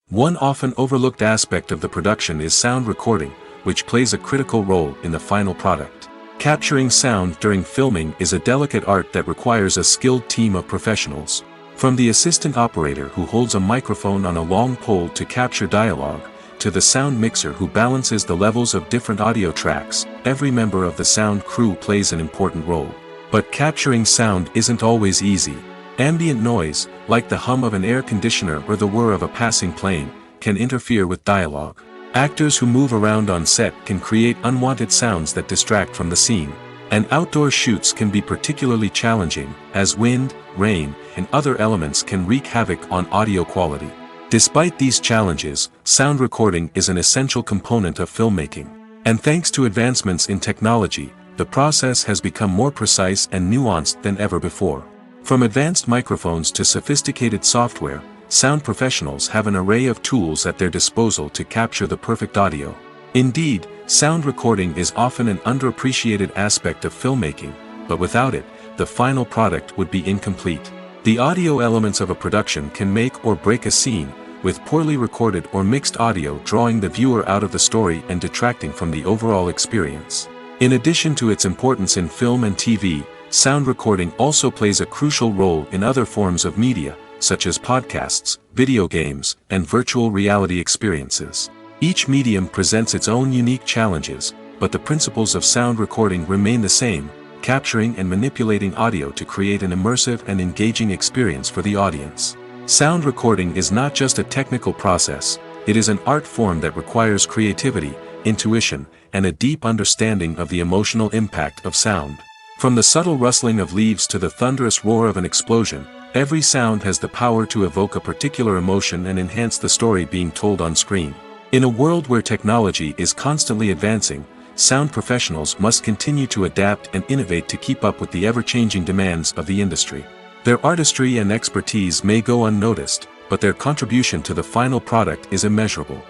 B: One often overlooked aspect of the production is sound recording, which plays a critical role in the final product. Capturing sound during filming is a delicate art that requires a skilled team of professionals. From the assistant operator who holds a microphone on a long pole to capture dialogue, to the sound mixer who balances the levels of different audio tracks, every member of the sound crew plays an important role. But capturing sound isn't always easy. Ambient noise, like the hum of an air conditioner or the whir of a passing plane, can interfere with dialogue. Actors who move around on set can create unwanted sounds that distract from the scene. And outdoor shoots can be particularly challenging, as wind, rain, and other elements can wreak havoc on audio quality. Despite these challenges, sound recording is an essential component of filmmaking. And thanks to advancements in technology, the process has become more precise and nuanced than ever before. From advanced microphones to sophisticated software, sound professionals have an array of tools at their disposal to capture the perfect audio. Indeed, sound recording is often an underappreciated aspect of filmmaking, but without it, the final product would be incomplete. The audio elements of a production can make or break a scene, with poorly recorded or mixed audio drawing the viewer out of the story and detracting from the overall experience. In addition to its importance in film and TV, sound recording also plays a crucial role in other forms of media, such as podcasts, video games, and virtual reality experiences. Each medium presents its own unique challenges, but the principles of sound recording remain the same, capturing and manipulating audio to create an immersive and engaging experience for the audience. Sound recording is not just a technical process, it is an art form that requires creativity, intuition, and a deep understanding of the emotional impact of sound. From the subtle rustling of leaves to the thunderous roar of an explosion, every sound has the power to evoke a particular emotion and enhance the story being told on screen. In a world where technology is constantly advancing, sound professionals must continue to adapt and innovate to keep up with the ever-changing demands of the industry. Their artistry and expertise may go unnoticed, but their contribution to the final product is immeasurable.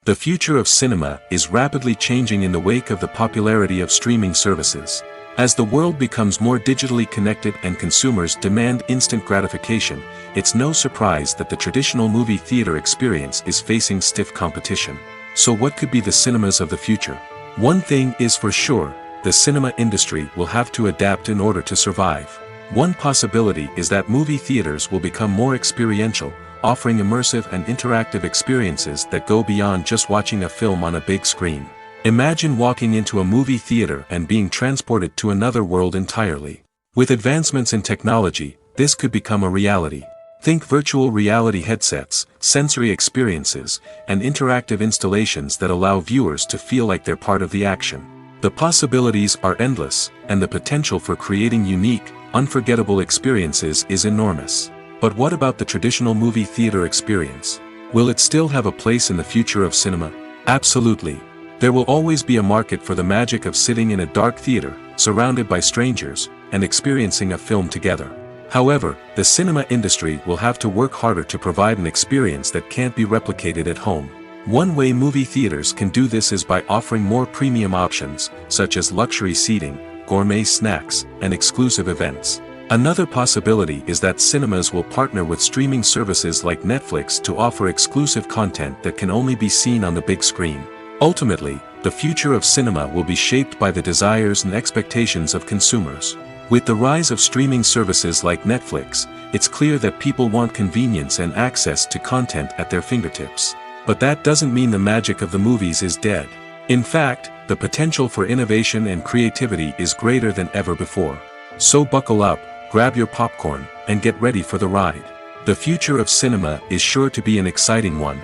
B: The future of cinema is rapidly changing in the wake of the popularity of streaming services. As the world becomes more digitally connected and consumers demand instant gratification, it's no surprise that the traditional movie theater experience is facing stiff competition. So what could be the cinemas of the future? One thing is for sure, the cinema industry will have to adapt in order to survive. One possibility is that movie theaters will become more experiential, offering immersive and interactive experiences that go beyond just watching a film on a big screen. Imagine walking into a movie theater and being transported to another world entirely. With advancements in technology, this could become a reality. Think virtual reality headsets, sensory experiences, and interactive installations that allow viewers to feel like they're part of the action. The possibilities are endless, and the potential for creating unique, unforgettable experiences is enormous. But what about the traditional movie theater experience? Will it still have a place in the future of cinema? Absolutely. There will always be a market for the magic of sitting in a dark theater, surrounded by strangers, and experiencing a film together. However, the cinema industry will have to work harder to provide an experience that can't be replicated at home. One way movie theaters can do this is by offering more premium options, such as luxury seating, gourmet snacks, and exclusive events. Another possibility is that cinemas will partner with streaming services like Netflix to offer exclusive content that can only be seen on the big screen. Ultimately, the future of cinema will be shaped by the desires and expectations of consumers. With the rise of streaming services like Netflix, it's clear that people want convenience and access to content at their fingertips. But that doesn't mean the magic of the movies is dead. In fact, the potential for innovation and creativity is greater than ever before. So buckle up, grab your popcorn, and get ready for the ride. The future of cinema is sure to be an exciting one.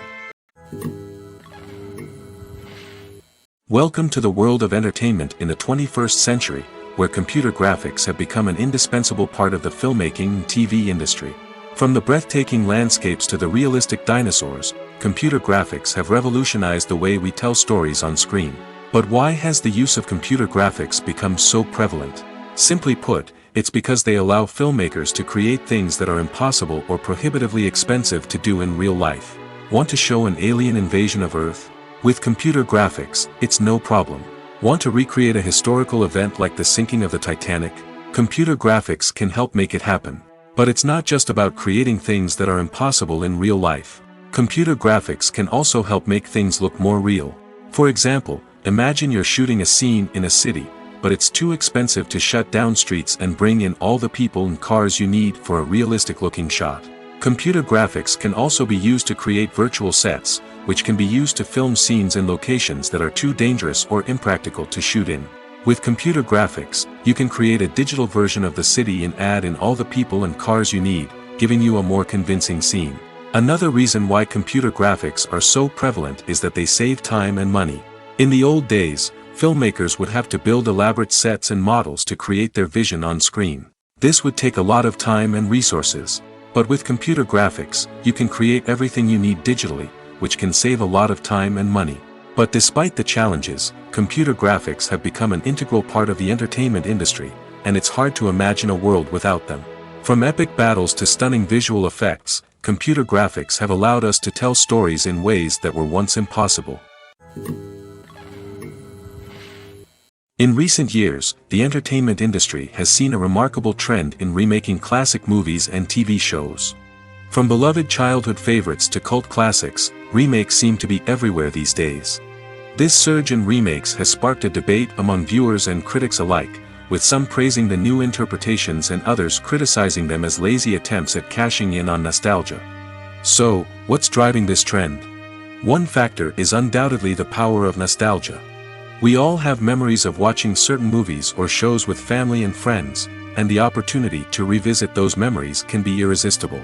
B: Welcome to the world of entertainment in the 21st century, where computer graphics have become an indispensable part of the filmmaking and TV industry. From the breathtaking landscapes to the realistic dinosaurs, computer graphics have revolutionized the way we tell stories on screen. But why has the use of computer graphics become so prevalent? Simply put, it's because they allow filmmakers to create things that are impossible or prohibitively expensive to do in real life. Want to show an alien invasion of Earth? With computer graphics, it's no problem. Want to recreate a historical event like the sinking of the Titanic? Computer graphics can help make it happen. But it's not just about creating things that are impossible in real life. Computer graphics can also help make things look more real. For example, imagine you're shooting a scene in a city, but it's too expensive to shut down streets and bring in all the people and cars you need for a realistic-looking shot. Computer graphics can also be used to create virtual sets, which can be used to film scenes in locations that are too dangerous or impractical to shoot in. With computer graphics, you can create a digital version of the city and add in all the people and cars you need, giving you a more convincing scene. Another reason why computer graphics are so prevalent is that they save time and money. In the old days, filmmakers would have to build elaborate sets and models to create their vision on screen. This would take a lot of time and resources. But with computer graphics, you can create everything you need digitally, which can save a lot of time and money. But despite the challenges, computer graphics have become an integral part of the entertainment industry, and it's hard to imagine a world without them. From epic battles to stunning visual effects, computer graphics have allowed us to tell stories in ways that were once impossible. In recent years, the entertainment industry has seen a remarkable trend in remaking classic movies and TV shows. From beloved childhood favorites to cult classics, remakes seem to be everywhere these days. This surge in remakes has sparked a debate among viewers and critics alike, with some praising the new interpretations and others criticizing them as lazy attempts at cashing in on nostalgia. So, what's driving this trend? One factor is undoubtedly the power of nostalgia. We all have memories of watching certain movies or shows with family and friends, and the opportunity to revisit those memories can be irresistible.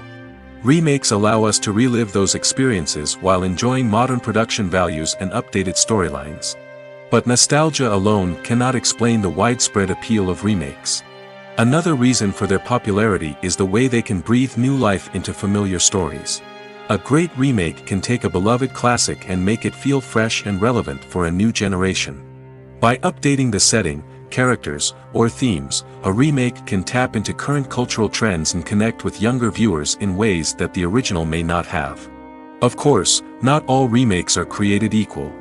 B: Remakes allow us to relive those experiences while enjoying modern production values and updated storylines. But nostalgia alone cannot explain the widespread appeal of remakes. Another reason for their popularity is the way they can breathe new life into familiar stories. A great remake can take a beloved classic and make it feel fresh and relevant for a new generation. By updating the setting, characters, or themes, a remake can tap into current cultural trends and connect with younger viewers in ways that the original may not have. Of course, not all remakes are created equal.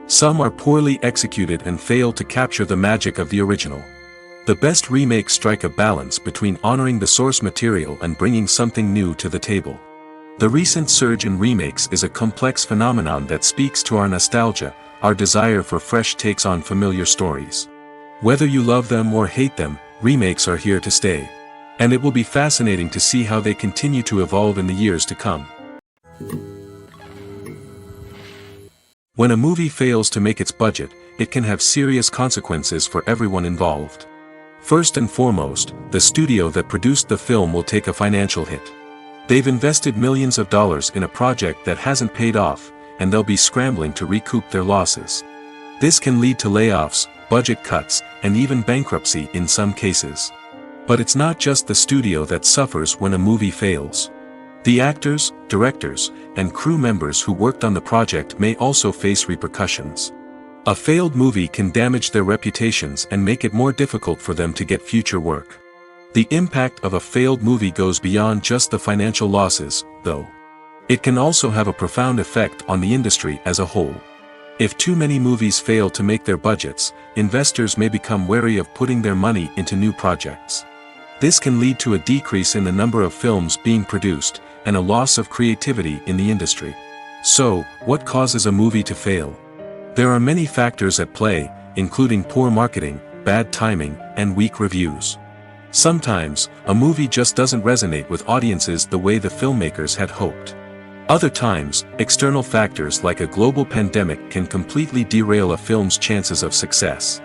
B: Some are poorly executed and fail to capture the magic of the original. The best remakes strike a balance between honoring the source material and bringing something new to the table. The recent surge in remakes is a complex phenomenon that speaks to our nostalgia, our desire for fresh takes on familiar stories. Whether you love them or hate them, remakes are here to stay. And it will be fascinating to see how they continue to evolve in the years to come. When a movie fails to make its budget, it can have serious consequences for everyone involved. First and foremost, the studio that produced the film will take a financial hit. They've invested millions of dollars in a project that hasn't paid off, and they'll be scrambling to recoup their losses. This can lead to layoffs, budget cuts, and even bankruptcy in some cases. But it's not just the studio that suffers when a movie fails. The actors, directors, and crew members who worked on the project may also face repercussions. A failed movie can damage their reputations and make it more difficult for them to get future work. The impact of a failed movie goes beyond just the financial losses, though. It can also have a profound effect on the industry as a whole. If too many movies fail to make their budgets, investors may become wary of putting their money into new projects. This can lead to a decrease in the number of films being produced, and a loss of creativity in the industry. So, what causes a movie to fail? There are many factors at play, including poor marketing, bad timing, and weak reviews. Sometimes, a movie just doesn't resonate with audiences the way the filmmakers had hoped. Other times, external factors like a global pandemic can completely derail a film's chances of success.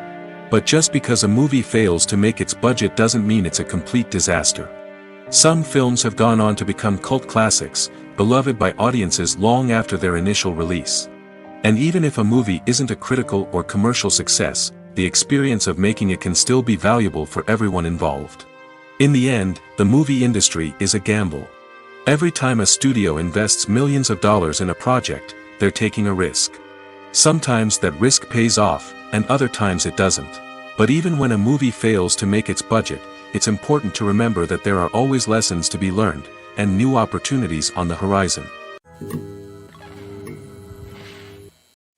B: But just because a movie fails to make its budget doesn't mean it's a complete disaster. Some films have gone on to become cult classics, beloved by audiences long after their initial release. And even if a movie isn't a critical or commercial success, the experience of making it can still be valuable for everyone involved. In the end, the movie industry is a gamble. Every time a studio invests millions of dollars in a project, they're taking a risk. Sometimes that risk pays off, and other times it doesn't. But even when a movie fails to make its budget, it's important to remember that there are always lessons to be learned, and new opportunities on the horizon.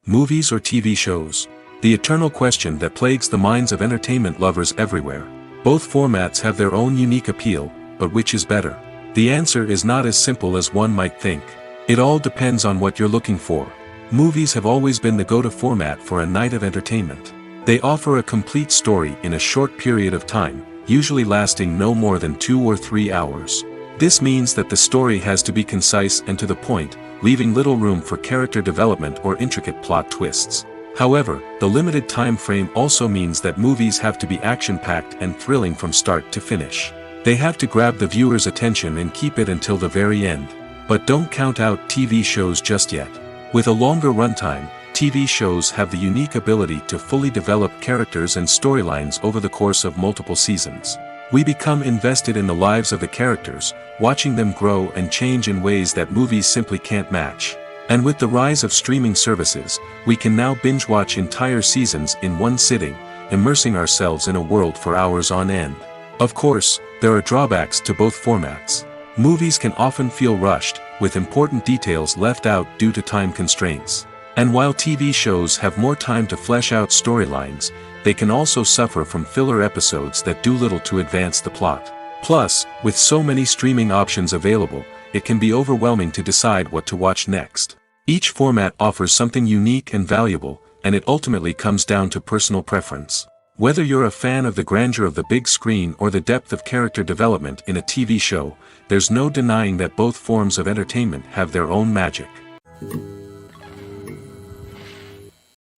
B: Movies or TV shows? The eternal question that plagues the minds of entertainment lovers everywhere. Both formats have their own unique appeal, but which is better? The answer is not as simple as one might think. It all depends on what you're looking for. Movies have always been the go-to format for a night of entertainment. They offer a complete story in a short period of time, usually lasting no more than 2 or 3 hours. This means that the story has to be concise and to the point, leaving little room for character development or intricate plot twists. However, the limited time frame also means that movies have to be action-packed and thrilling from start to finish. They have to grab the viewer's attention and keep it until the very end. But don't count out TV shows just yet. With a longer runtime, TV shows have the unique ability to fully develop characters and storylines over the course of multiple seasons. We become invested in the lives of the characters, watching them grow and change in ways that movies simply can't match. And with the rise of streaming services, we can now binge-watch entire seasons in one sitting, immersing ourselves in a world for hours on end. Of course, there are drawbacks to both formats. Movies can often feel rushed, with important details left out due to time constraints. And while TV shows have more time to flesh out storylines, they can also suffer from filler episodes that do little to advance the plot. Plus, with so many streaming options available, it can be overwhelming to decide what to watch next. Each format offers something unique and valuable, and it ultimately comes down to personal preference. Whether you're a fan of the grandeur of the big screen or the depth of character development in a TV show, there's no denying that both forms of entertainment have their own magic.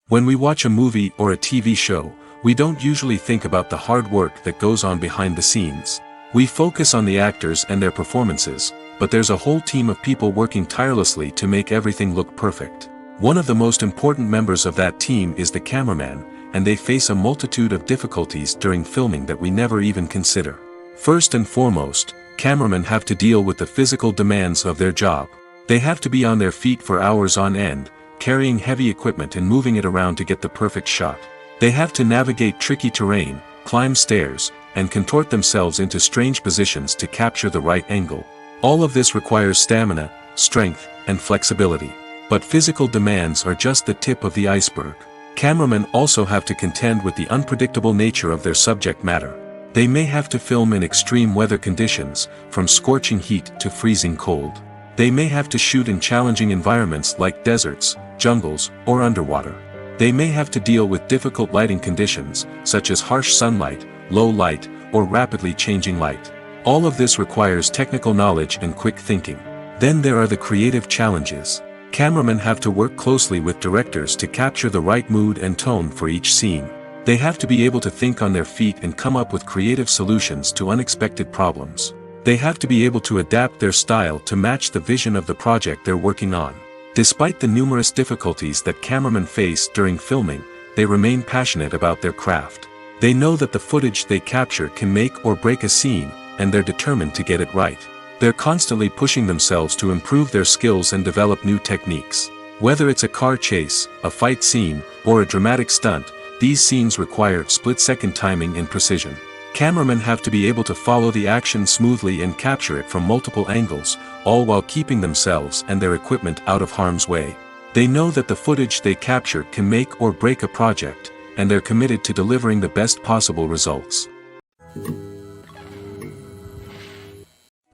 B: When we watch a movie or a TV show, we don't usually think about the hard work that goes on behind the scenes. We focus on the actors and their performances, but there's a whole team of people working tirelessly to make everything look perfect. One of the most important members of that team is the cameraman, and they face a multitude of difficulties during filming that we never even consider. First and foremost, cameramen have to deal with the physical demands of their job. They have to be on their feet for hours on end, carrying heavy equipment and moving it around to get the perfect shot. They have to navigate tricky terrain, climb stairs, and contort themselves into strange positions to capture the right angle. All of this requires stamina, strength, and flexibility. But physical demands are just the tip of the iceberg. Cameramen also have to contend with the unpredictable nature of their subject matter. They may have to film in extreme weather conditions, from scorching heat to freezing cold. They may have to shoot in challenging environments like deserts, jungles, or underwater. They may have to deal with difficult lighting conditions, such as harsh sunlight, low light, or rapidly changing light. All of this requires technical knowledge and quick thinking. Then there are the creative challenges. Cameramen have to work closely with directors to capture the right mood and tone for each scene. They have to be able to think on their feet and come up with creative solutions to unexpected problems. They have to be able to adapt their style to match the vision of the project they're working on. Despite the numerous difficulties that cameramen face during filming, they remain passionate about their craft. They know that the footage they capture can make or break a scene, and they're determined to get it right. They're constantly pushing themselves to improve their skills and develop new techniques. Whether it's a car chase, a fight scene, or a dramatic stunt, these scenes require split-second timing and precision. Cameramen have to be able to follow the action smoothly and capture it from multiple angles, all while keeping themselves and their equipment out of harm's way. They know that the footage they capture can make or break a project, and they're committed to delivering the best possible results.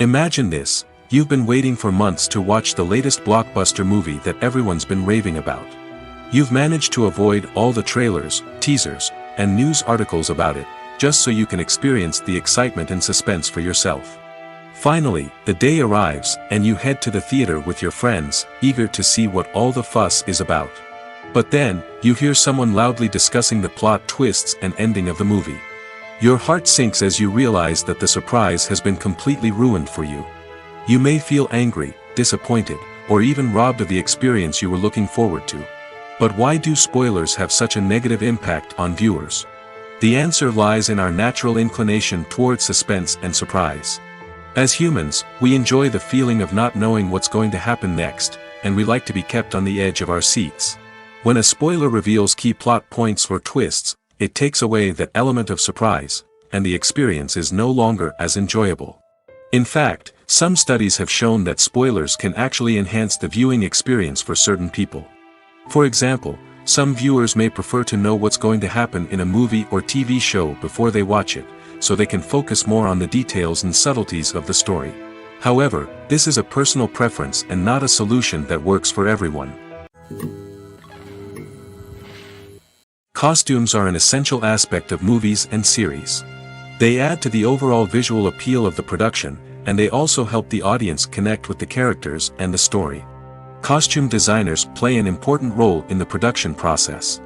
B: Imagine this: you've been waiting for months to watch the latest blockbuster movie that everyone's been raving about. You've managed to avoid all the trailers, teasers, and news articles about it, just so you can experience the excitement and suspense for yourself. Finally, the day arrives, and you head to the theater with your friends, eager to see what all the fuss is about. But then, you hear someone loudly discussing the plot twists and ending of the movie. Your heart sinks as you realize that the surprise has been completely ruined for you. You may feel angry, disappointed, or even robbed of the experience you were looking forward to. But why do spoilers have such a negative impact on viewers? The answer lies in our natural inclination toward suspense and surprise. As humans, we enjoy the feeling of not knowing what's going to happen next, and we like to be kept on the edge of our seats. When a spoiler reveals key plot points or twists, it takes away that element of surprise, and the experience is no longer as enjoyable. In fact, some studies have shown that spoilers can actually enhance the viewing experience for certain people. For example, some viewers may prefer to know what's going to happen in a movie or TV show before they watch it, so they can focus more on the details and subtleties of the story. However, this is a personal preference and not a solution that works for everyone. Costumes are an essential aspect of movies and series. They add to the overall visual appeal of the production, and they also help the audience connect with the characters and the story. Costume designers play an important role in the production process.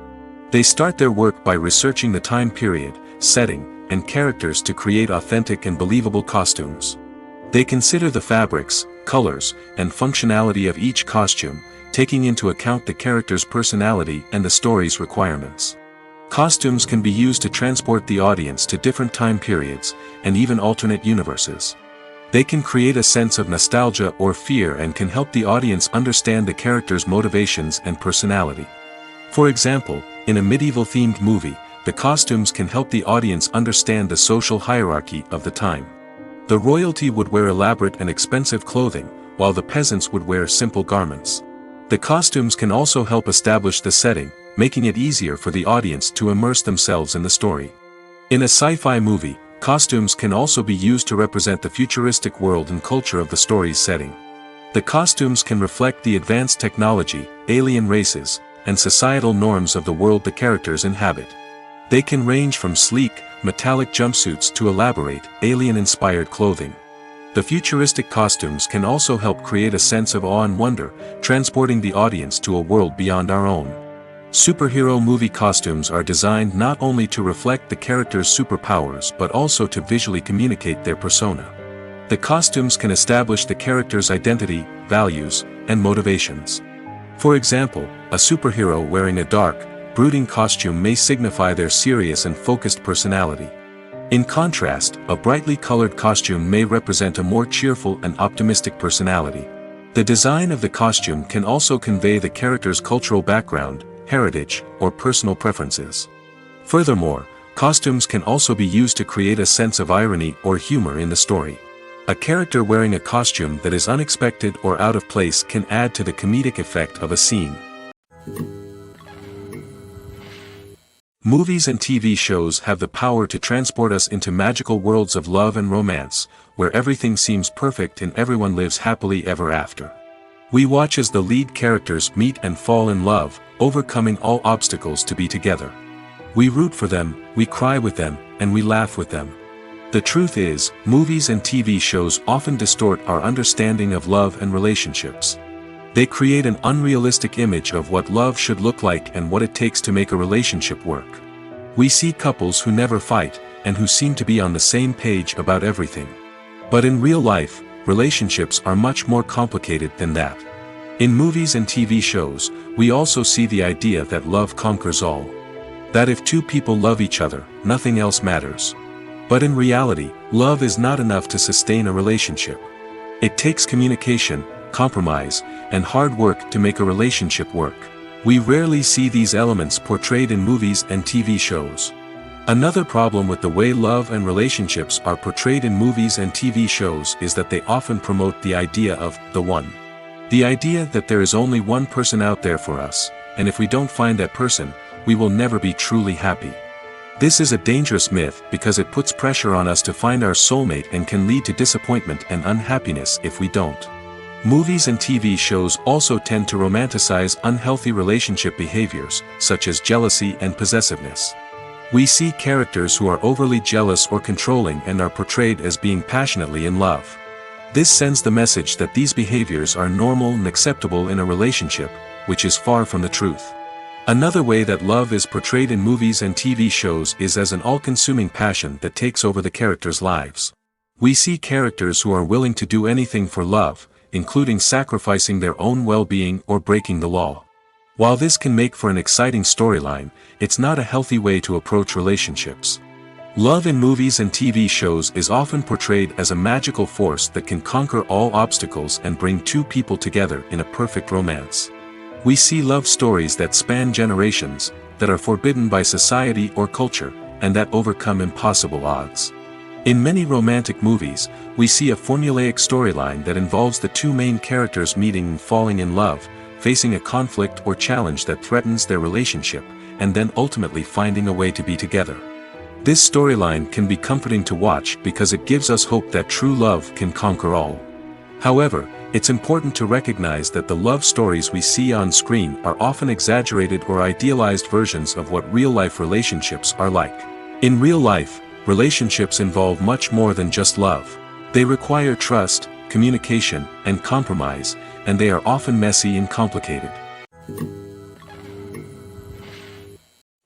B: They start their work by researching the time period, setting, and characters to create authentic and believable costumes. They consider the fabrics, colors, and functionality of each costume, taking into account the character's personality and the story's requirements. Costumes can be used to transport the audience to different time periods, and even alternate universes. They can create a sense of nostalgia or fear and can help the audience understand the character's motivations and personality. For example, in a medieval-themed movie, the costumes can help the audience understand the social hierarchy of the time. The royalty would wear elaborate and expensive clothing, while the peasants would wear simple garments. The costumes can also help establish the setting, making it easier for the audience to immerse themselves in the story. In a sci-fi movie, costumes can also be used to represent the futuristic world and culture of the story's setting. The costumes can reflect the advanced technology, alien races, and societal norms of the world the characters inhabit. They can range from sleek, metallic jumpsuits to elaborate, alien-inspired clothing. The futuristic costumes can also help create a sense of awe and wonder, transporting the audience to a world beyond our own. Superhero movie costumes are designed not only to reflect the character's superpowers but also to visually communicate their persona. The costumes can establish the character's identity, values, and motivations. For example, a superhero wearing a dark, brooding costume may signify their serious and focused personality. In contrast, a brightly colored costume may represent a more cheerful and optimistic personality. The design of the costume can also convey the character's cultural background, heritage, or personal preferences. Furthermore, costumes can also be used to create a sense of irony or humor in the story. A character wearing a costume that is unexpected or out of place can add to the comedic effect of a scene. Movies and TV shows have the power to transport us into magical worlds of love and romance, where everything seems perfect and everyone lives happily ever after. We watch as the lead characters meet and fall in love, overcoming all obstacles to be together. We root for them, we cry with them, and we laugh with them. The truth is, movies and TV shows often distort our understanding of love and relationships. They create an unrealistic image of what love should look like and what it takes to make a relationship work. We see couples who never fight, and who seem to be on the same page about everything. But in real life, relationships are much more complicated than that. In movies and TV shows, we also see the idea that love conquers all. That if two people love each other, nothing else matters. But in reality, love is not enough to sustain a relationship. It takes communication, compromise, and hard work to make a relationship work. We rarely see these elements portrayed in movies and TV shows. Another problem with the way love and relationships are portrayed in movies and TV shows is that they often promote the idea of the one. The idea that there is only one person out there for us, and if we don't find that person, we will never be truly happy. This is a dangerous myth because it puts pressure on us to find our soulmate and can lead to disappointment and unhappiness if we don't. Movies and TV shows also tend to romanticize unhealthy relationship behaviors, such as jealousy and possessiveness. We see characters who are overly jealous or controlling and are portrayed as being passionately in love. This sends the message that these behaviors are normal and acceptable in a relationship, which is far from the truth. Another way that love is portrayed in movies and TV shows is as an all-consuming passion that takes over the characters' lives. We see characters who are willing to do anything for love, including sacrificing their own well-being or breaking the law. While this can make for an exciting storyline, it's not a healthy way to approach relationships. Love in movies and TV shows is often portrayed as a magical force that can conquer all obstacles and bring two people together in a perfect romance. We see love stories that span generations, that are forbidden by society or culture, and that overcome impossible odds. In many romantic movies, we see a formulaic storyline that involves the two main characters meeting and falling in love, facing a conflict or challenge that threatens their relationship, and then ultimately finding a way to be together. This storyline can be comforting to watch because it gives us hope that true love can conquer all. However, it's important to recognize that the love stories we see on screen are often exaggerated or idealized versions of what real-life relationships are like. In real life, relationships involve much more than just love. They require trust, communication, and compromise, and they are often messy and complicated.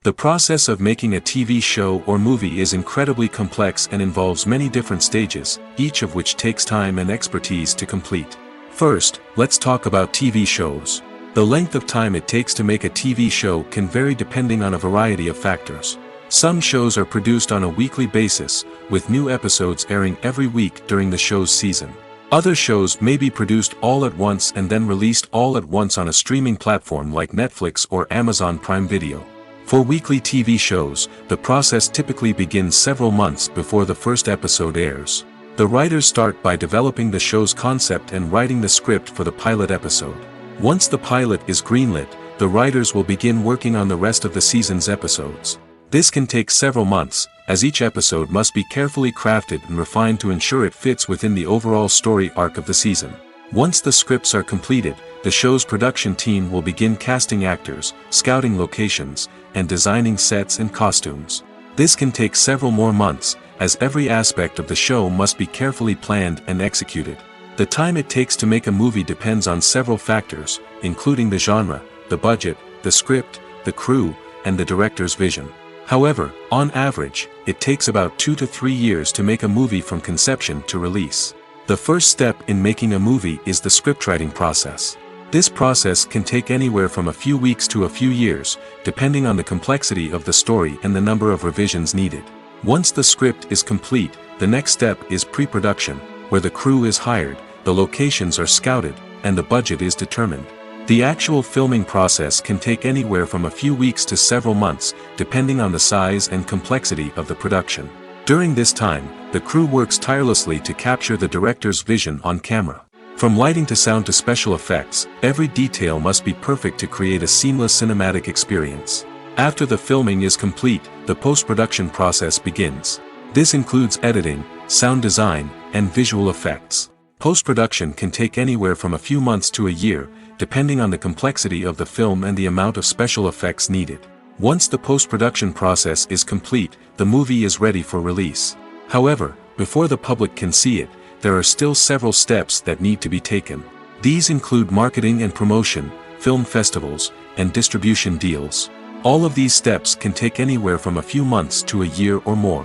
B: The process of making a TV show or movie is incredibly complex and involves many different stages, each of which takes time and expertise to complete. First, let's talk about TV shows. The length of time it takes to make a TV show can vary depending on a variety of factors. Some shows are produced on a weekly basis, with new episodes airing every week during the show's season. Other shows may be produced all at once and then released all at once on a streaming platform like Netflix or Amazon Prime Video. For weekly TV shows, the process typically begins several months before the first episode airs. The writers start by developing the show's concept and writing the script for the pilot episode. Once the pilot is greenlit, the writers will begin working on the rest of the season's episodes. This can take several months, as each episode must be carefully crafted and refined to ensure it fits within the overall story arc of the season. Once the scripts are completed, the show's production team will begin casting actors, scouting locations, and designing sets and costumes. This can take several more months, as every aspect of the show must be carefully planned and executed. The time it takes to make a movie depends on several factors, including the genre, the budget, the script, the crew, and the director's vision. However, on average, it takes about 2 to 3 years to make a movie from conception to release. The first step in making a movie is the scriptwriting process. This process can take anywhere from a few weeks to a few years, depending on the complexity of the story and the number of revisions needed. Once the script is complete, the next step is pre-production, where the crew is hired, the locations are scouted, and the budget is determined. The actual filming process can take anywhere from a few weeks to several months, depending on the size and complexity of the production. During this time, the crew works tirelessly to capture the director's vision on camera. From lighting to sound to special effects, every detail must be perfect to create a seamless cinematic experience. After the filming is complete, the post-production process begins. This includes editing, sound design, and visual effects. Post-production can take anywhere from a few months to a year, depending on the complexity of the film and the amount of special effects needed. Once the post-production process is complete, the movie is ready for release. However, before the public can see it, there are still several steps that need to be taken. These include marketing and promotion, film festivals, and distribution deals. All of these steps can take anywhere from a few months to a year or more.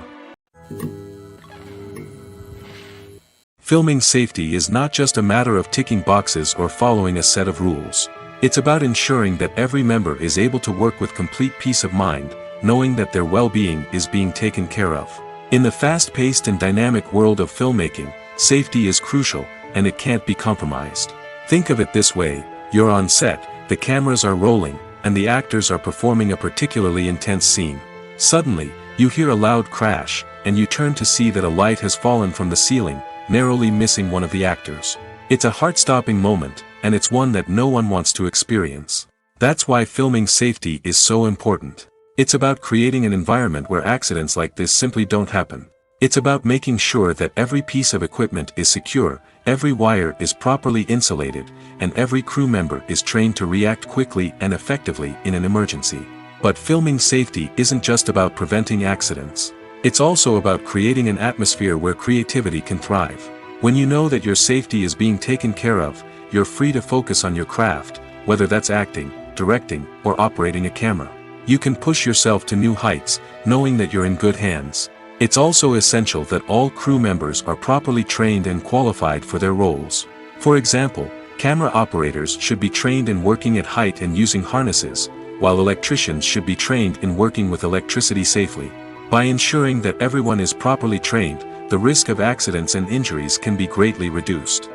B: Filming safety is not just a matter of ticking boxes or following a set of rules. It's about ensuring that every member is able to work with complete peace of mind, knowing that their well-being is being taken care of. In the fast-paced and dynamic world of filmmaking, safety is crucial, and it can't be compromised. Think of it this way: you're on set, the cameras are rolling, and the actors are performing a particularly intense scene. Suddenly, you hear a loud crash, and you turn to see that a light has fallen from the ceiling, narrowly missing one of the actors. It's a heart-stopping moment, and it's one that no one wants to experience. That's why filming safety is so important. It's about creating an environment where accidents like this simply don't happen. It's about making sure that every piece of equipment is secure, every wire is properly insulated, and every crew member is trained to react quickly and effectively in an emergency. But filming safety isn't just about preventing accidents. It's also about creating an atmosphere where creativity can thrive. When you know that your safety is being taken care of, you're free to focus on your craft, whether that's acting, directing, or operating a camera. You can push yourself to new heights, knowing that you're in good hands. It's also essential that all crew members are properly trained and qualified for their roles. For example, camera operators should be trained in working at height and using harnesses, while electricians should be trained in working with electricity safely. By ensuring that everyone is properly trained, the risk of accidents and injuries can be greatly reduced.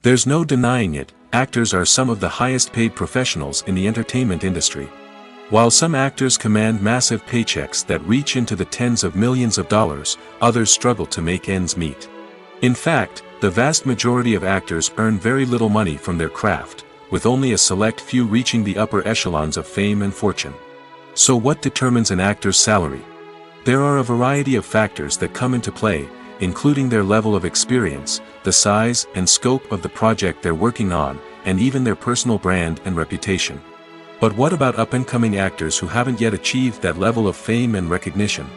B: There's no denying it, actors are some of the highest paid professionals in the entertainment industry. While some actors command massive paychecks that reach into the tens of millions of dollars, others struggle to make ends meet. In fact, the vast majority of actors earn very little money from their craft, with only a select few reaching the upper echelons of fame and fortune. So what determines an actor's salary? There are a variety of factors that come into play, including their level of experience, the size and scope of the project they're working on, and even their personal brand and reputation. But what about up-and-coming actors who haven't yet achieved that level of fame and recognition?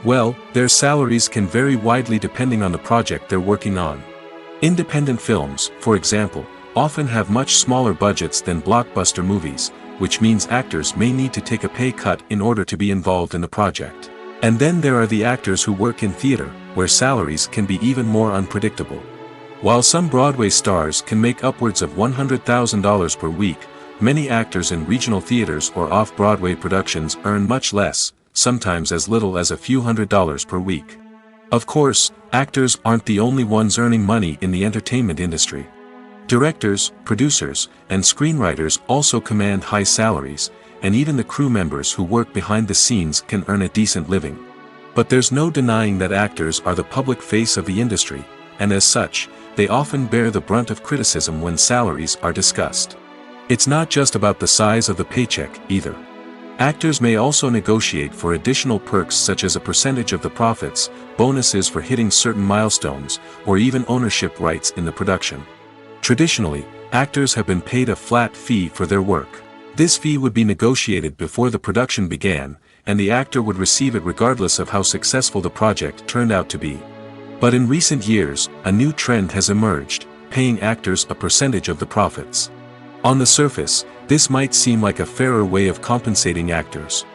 B: Well, their salaries can vary widely depending on the project they're working on. Independent films, for example, often have much smaller budgets than blockbuster movies, which means actors may need to take a pay cut in order to be involved in the project. And then there are the actors who work in theater, where salaries can be even more unpredictable. While some Broadway stars can make upwards of $100,000 per week, many actors in regional theaters or off-Broadway productions earn much less, sometimes as little as a few $100s per week. Of course, actors aren't the only ones earning money in the entertainment industry. Directors, producers, and screenwriters also command high salaries, and even the crew members who work behind the scenes can earn a decent living. But there's no denying that actors are the public face of the industry, and as such, they often bear the brunt of criticism when salaries are discussed. It's not just about the size of the paycheck, either. Actors may also negotiate for additional perks such as a percentage of the profits, bonuses for hitting certain milestones, or even ownership rights in the production. Traditionally, actors have been paid a flat fee for their work. This fee would be negotiated before the production began, and the actor would receive it regardless of how successful the project turned out to be. But in recent years, a new trend has emerged, paying actors a percentage of the profits. On the surface, this might seem like a fairer way of compensating actors.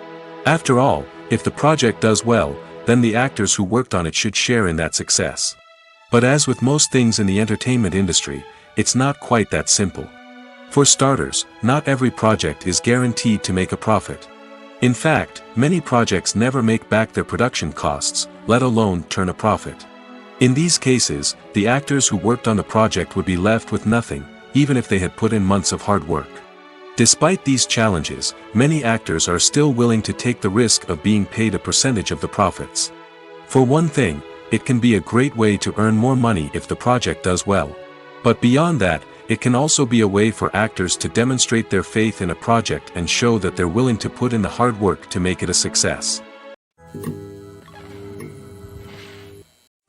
B: After all, if the project does well, then the actors who worked on it should share in that success. But as with most things in the entertainment industry, it's not quite that simple. For starters, not every project is guaranteed to make a profit. In fact, many projects never make back their production costs, let alone turn a profit. In these cases, the actors who worked on the project would be left with nothing, even if they had put in months of hard work. Despite these challenges, many actors are still willing to take the risk of being paid a percentage of the profits. For one thing, it can be a great way to earn more money if the project does well. But beyond that, it can also be a way for actors to demonstrate their faith in a project and show that they're willing to put in the hard work to make it a success.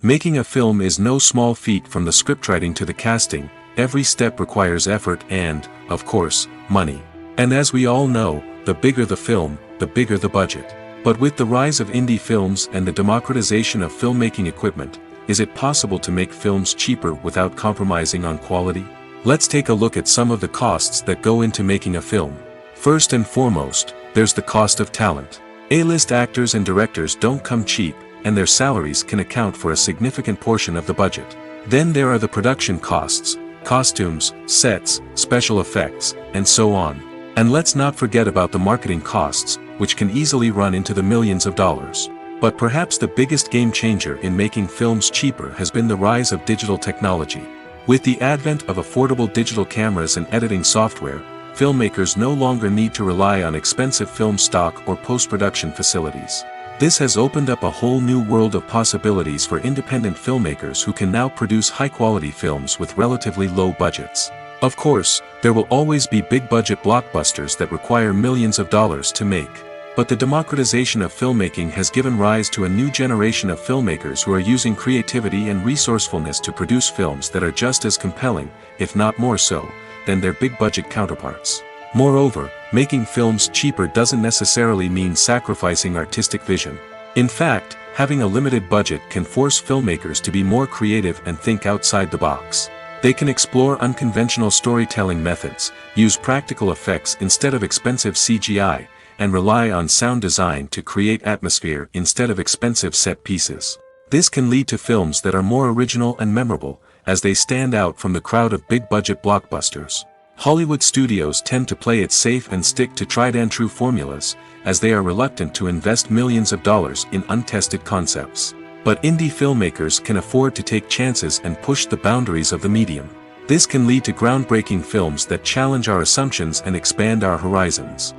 B: Making a film is no small feat. From the scriptwriting to the casting, every step requires effort and, of course, money. And as we all know, the bigger the film, the bigger the budget. But with the rise of indie films and the democratization of filmmaking equipment, is it possible to make films cheaper without compromising on quality? Let's take a look at some of the costs that go into making a film. First and foremost, there's the cost of talent. A-list actors and directors don't come cheap, and their salaries can account for a significant portion of the budget. Then there are the production costs, costumes, sets, special effects, and so on. And let's not forget about the marketing costs, which can easily run into the millions of dollars. But perhaps the biggest game changer in making films cheaper has been the rise of digital technology. With the advent of affordable digital cameras and editing software, filmmakers no longer need to rely on expensive film stock or post-production facilities. This has opened up a whole new world of possibilities for independent filmmakers who can now produce high-quality films with relatively low budgets. Of course, there will always be big-budget blockbusters that require millions of dollars to make. But the democratization of filmmaking has given rise to a new generation of filmmakers who are using creativity and resourcefulness to produce films that are just as compelling, if not more so, than their big-budget counterparts. Moreover, making films cheaper doesn't necessarily mean sacrificing artistic vision. In fact, having a limited budget can force filmmakers to be more creative and think outside the box. They can explore unconventional storytelling methods, use practical effects instead of expensive CGI, and rely on sound design to create atmosphere instead of expensive set pieces. This can lead to films that are more original and memorable, as they stand out from the crowd of big-budget blockbusters. Hollywood studios tend to play it safe and stick to tried-and-true formulas, as they are reluctant to invest millions of dollars in untested concepts. But indie filmmakers can afford to take chances and push the boundaries of the medium. This can lead to groundbreaking films that challenge our assumptions and expand our horizons.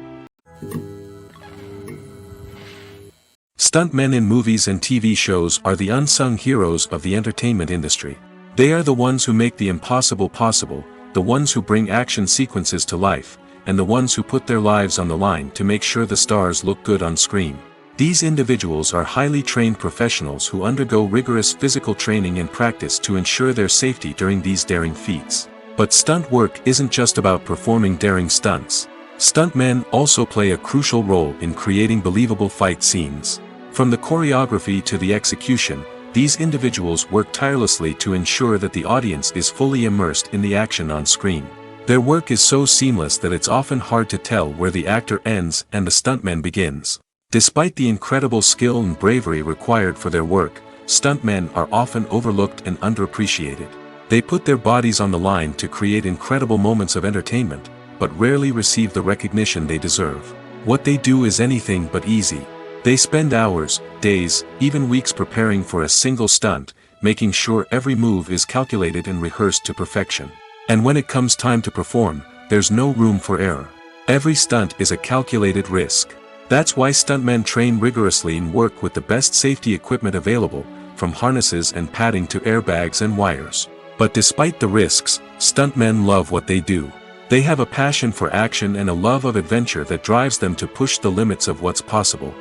B: Stuntmen in movies and TV shows are the unsung heroes of the entertainment industry. They are the ones who make the impossible possible, the ones who bring action sequences to life, and the ones who put their lives on the line to make sure the stars look good on screen. These individuals are highly trained professionals who undergo rigorous physical training and practice to ensure their safety during these daring feats. But stunt work isn't just about performing daring stunts. Stuntmen also play a crucial role in creating believable fight scenes. From the choreography to the execution, these individuals work tirelessly to ensure that the audience is fully immersed in the action on screen. Their work is so seamless that it's often hard to tell where the actor ends and the stuntman begins. Despite the incredible skill and bravery required for their work, stuntmen are often overlooked and underappreciated. They put their bodies on the line to create incredible moments of entertainment, but rarely receive the recognition they deserve. What they do is anything but easy. They spend hours, days, even weeks preparing for a single stunt, making sure every move is calculated and rehearsed to perfection. And when it comes time to perform, there's no room for error. Every stunt is a calculated risk. That's why stuntmen train rigorously and work with the best safety equipment available, from harnesses and padding to airbags and wires. But despite the risks, stuntmen love what they do. They have a passion for action and a love of adventure that drives them to push the limits of what's possible.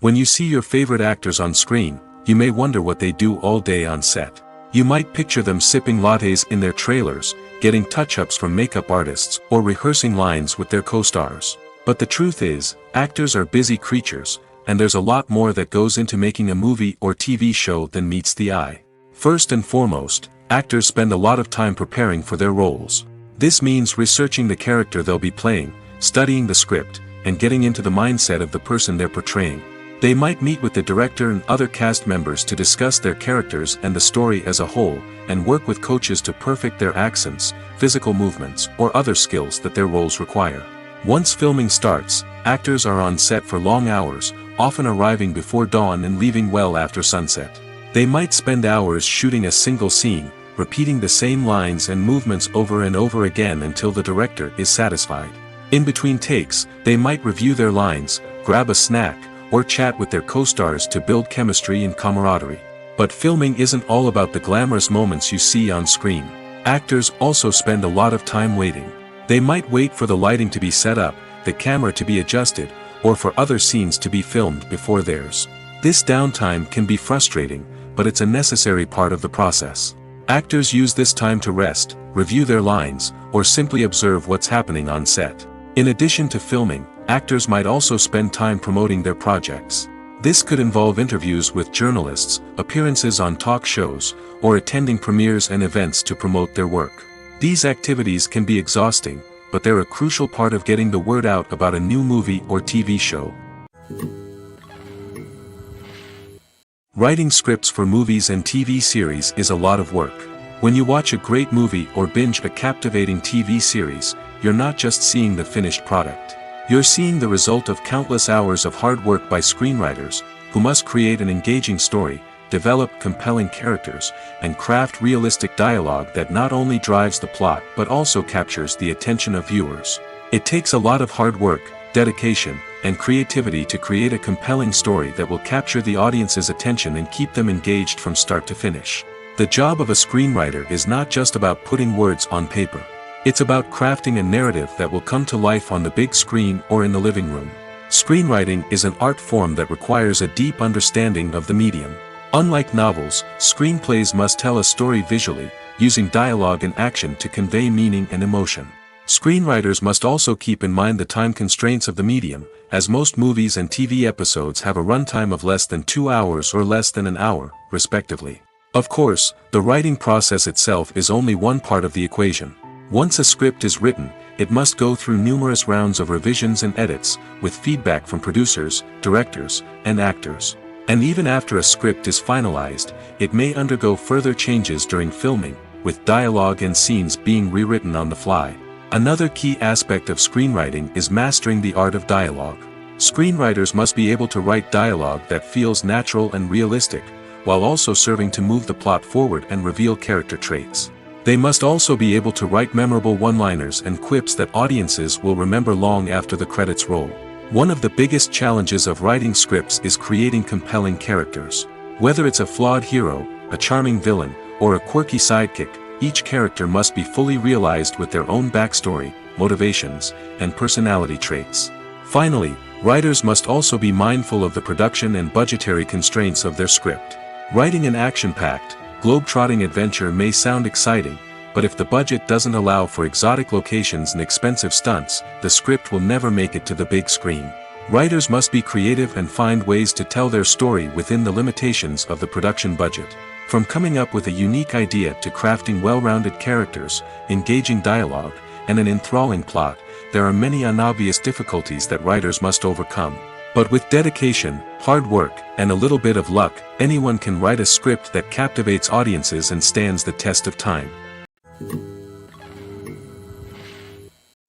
B: When you see your favorite actors on screen, you may wonder what they do all day on set. You might picture them sipping lattes in their trailers, getting touch-ups from makeup artists, or rehearsing lines with their co-stars. But the truth is, actors are busy creatures, and there's a lot more that goes into making a movie or TV show than meets the eye. First and foremost, actors spend a lot of time preparing for their roles. This means researching the character they'll be playing, studying the script, and getting into the mindset of the person they're portraying. They might meet with the director and other cast members to discuss their characters and the story as a whole, and work with coaches to perfect their accents, physical movements, or other skills that their roles require. Once filming starts, actors are on set for long hours, often arriving before dawn and leaving well after sunset. They might spend hours shooting a single scene, repeating the same lines and movements over and over again until the director is satisfied. In between takes, they might review their lines, grab a snack, or chat with their co-stars to build chemistry and camaraderie. But filming isn't all about the glamorous moments you see on screen. Actors also spend a lot of time waiting. They might wait for the lighting to be set up, the camera to be adjusted, or for other scenes to be filmed before theirs. This downtime can be frustrating, but it's a necessary part of the process. Actors use this time to rest, review their lines, or simply observe what's happening on set. In addition to filming, actors might also spend time promoting their projects. This could involve interviews with journalists, appearances on talk shows, or attending premieres and events to promote their work. These activities can be exhausting, but they're a crucial part of getting the word out about a new movie or TV show. Writing scripts for movies and TV series is a lot of work. When you watch a great movie or binge a captivating TV series, you're not just seeing the finished product. You're seeing the result of countless hours of hard work by screenwriters, who must create an engaging story, develop compelling characters, and craft realistic dialogue that not only drives the plot but also captures the attention of viewers. It takes a lot of hard work, dedication, and creativity to create a compelling story that will capture the audience's attention and keep them engaged from start to finish. The job of a screenwriter is not just about putting words on paper. It's about crafting a narrative that will come to life on the big screen or in the living room. Screenwriting is an art form that requires a deep understanding of the medium. Unlike novels, screenplays must tell a story visually, using dialogue and action to convey meaning and emotion. Screenwriters must also keep in mind the time constraints of the medium, as most movies and TV episodes have a runtime of less than 2 hours or less than an hour, respectively. Of course, the writing process itself is only one part of the equation. Once a script is written, it must go through numerous rounds of revisions and edits, with feedback from producers, directors, and actors. And even after a script is finalized, it may undergo further changes during filming, with dialogue and scenes being rewritten on the fly. Another key aspect of screenwriting is mastering the art of dialogue. Screenwriters must be able to write dialogue that feels natural and realistic, while also serving to move the plot forward and reveal character traits. They must also be able to write memorable one-liners and quips that audiences will remember long after the credits roll. One of the biggest challenges of writing scripts is creating compelling characters. Whether it's a flawed hero, a charming villain, or a quirky sidekick, each character must be fully realized with their own backstory, motivations, and personality traits. Finally, writers must also be mindful of the production and budgetary constraints of their script. Writing an action-packed, globe-trotting adventure may sound exciting, but if the budget doesn't allow for exotic locations and expensive stunts, the script will never make it to the big screen. Writers must be creative and find ways to tell their story within the limitations of the production budget. From coming up with a unique idea to crafting well-rounded characters, engaging dialogue, and an enthralling plot, there are many unobvious difficulties that writers must overcome. But with dedication, hard work, and a little bit of luck, anyone can write a script that captivates audiences and stands the test of time.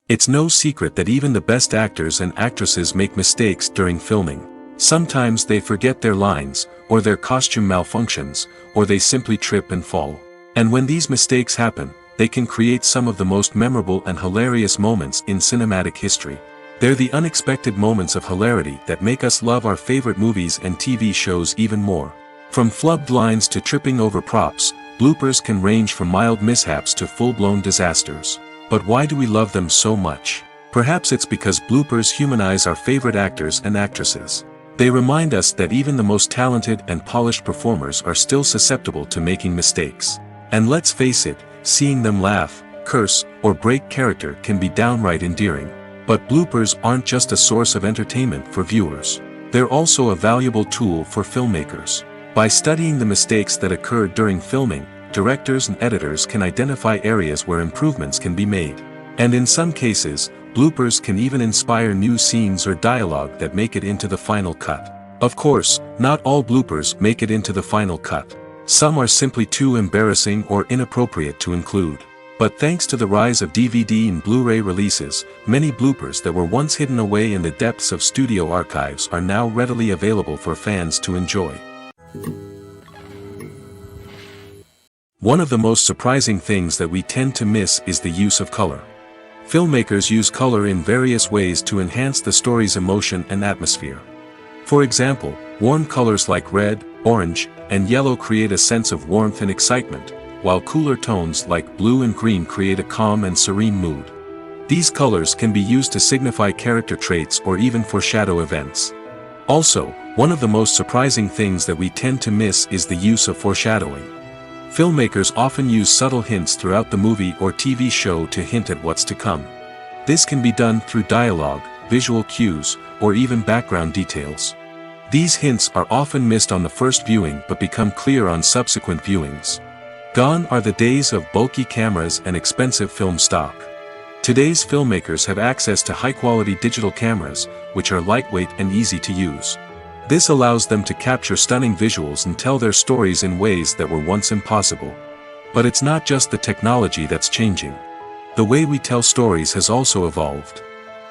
B: It's no secret that even the best actors and actresses make mistakes during filming. Sometimes they forget their lines, or their costume malfunctions, or they simply trip and fall. And when these mistakes happen, they can create some of the most memorable and hilarious moments in cinematic history. They're the unexpected moments of hilarity that make us love our favorite movies and TV shows even more. From flubbed lines to tripping over props, bloopers can range from mild mishaps to full-blown disasters. But why do we love them so much? Perhaps it's because bloopers humanize our favorite actors and actresses. They remind us that even the most talented and polished performers are still susceptible to making mistakes. And let's face it, seeing them laugh, curse, or break character can be downright endearing. But bloopers aren't just a source of entertainment for viewers. They're also a valuable tool for filmmakers. By studying the mistakes that occurred during filming, directors and editors can identify areas where improvements can be made. And in some cases, bloopers can even inspire new scenes or dialogue that make it into the final cut. Of course, not all bloopers make it into the final cut. Some are simply too embarrassing or inappropriate to include. But thanks to the rise of DVD and Blu-ray releases, many bloopers that were once hidden away in the depths of studio archives are now readily available for fans to enjoy. One of the most surprising things that we tend to miss is the use of color. Filmmakers use color in various ways to enhance the story's emotion and atmosphere. For example, warm colors like red, orange, and yellow create a sense of warmth and excitement, while cooler tones like blue and green create a calm and serene mood. These colors can be used to signify character traits or even foreshadow events. Also, one of the most surprising things that we tend to miss is the use of foreshadowing. Filmmakers often use subtle hints throughout the movie or TV show to hint at what's to come. This can be done through dialogue, visual cues, or even background details. These hints are often missed on the first viewing but become clear on subsequent viewings. Gone are the days of bulky cameras and expensive film stock. Today's filmmakers have access to high-quality digital cameras, which are lightweight and easy to use. This allows them to capture stunning visuals and tell their stories in ways that were once impossible. But it's not just the technology that's changing. The way we tell stories has also evolved.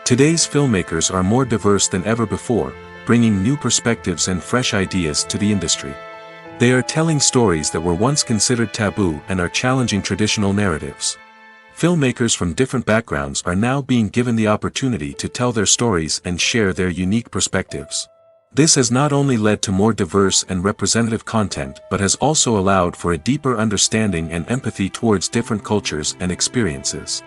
B: Today's filmmakers are more diverse than ever before, bringing new perspectives and fresh ideas to the industry. They are telling stories that were once considered taboo and are challenging traditional narratives. Filmmakers from different backgrounds are now being given the opportunity to tell their stories and share their unique perspectives. This has not only led to more diverse and representative content but has also allowed for a deeper understanding and empathy towards different cultures and experiences.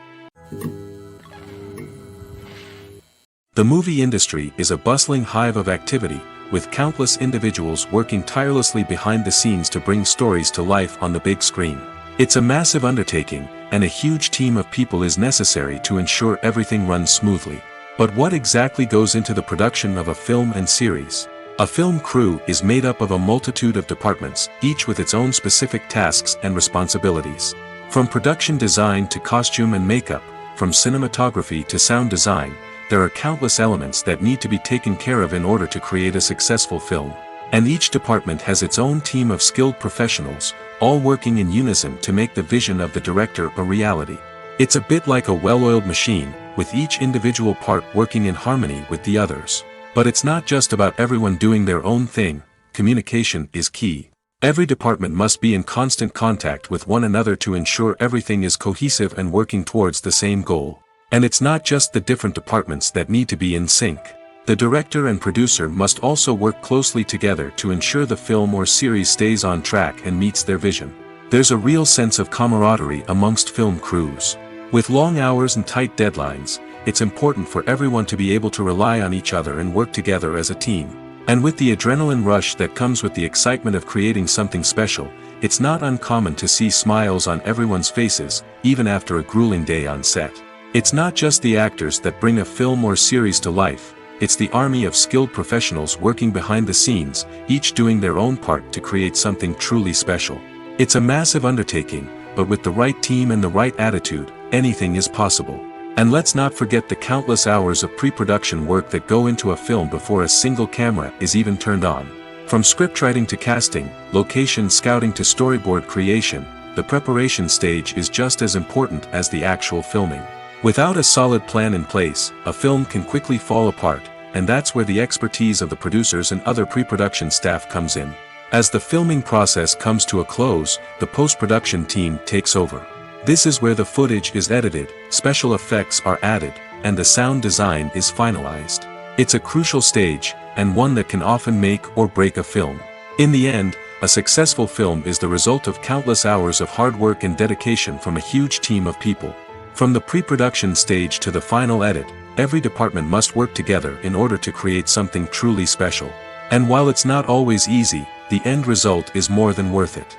B: The movie industry is a bustling hive of activity, with countless individuals working tirelessly behind the scenes to bring stories to life on the big screen. It's a massive undertaking, and a huge team of people is necessary to ensure everything runs smoothly. But what exactly goes into the production of a film and series? A film crew is made up of a multitude of departments, each with its own specific tasks and responsibilities. From production design to costume and makeup, from cinematography to sound design, there are countless elements that need to be taken care of in order to create a successful film. And each department has its own team of skilled professionals, all working in unison to make the vision of the director a reality. It's a bit like a well-oiled machine, with each individual part working in harmony with the others. But it's not just about everyone doing their own thing. Communication is key. Every department must be in constant contact with one another to ensure everything is cohesive and working towards the same goal. And it's not just the different departments that need to be in sync. The director and producer must also work closely together to ensure the film or series stays on track and meets their vision. There's a real sense of camaraderie amongst film crews. With long hours and tight deadlines, it's important for everyone to be able to rely on each other and work together as a team. And with the adrenaline rush that comes with the excitement of creating something special, it's not uncommon to see smiles on everyone's faces, even after a grueling day on set. It's not just the actors that bring a film or series to life, it's the army of skilled professionals working behind the scenes, each doing their own part to create something truly special. It's a massive undertaking, but with the right team and the right attitude, anything is possible. And let's not forget the countless hours of pre-production work that go into a film before a single camera is even turned on. From scriptwriting to casting, location scouting to storyboard creation, the preparation stage is just as important as the actual filming. Without a solid plan in place, a film can quickly fall apart, and that's where the expertise of the producers and other pre-production staff comes in. As the filming process comes to a close, the post-production team takes over. This is where the footage is edited, special effects are added, and the sound design is finalized. It's a crucial stage, and one that can often make or break a film. In the end, a successful film is the result of countless hours of hard work and dedication from a huge team of people. From the pre-production stage to the final edit, every department must work together in order to create something truly special. And while it's not always easy, the end result is more than worth it.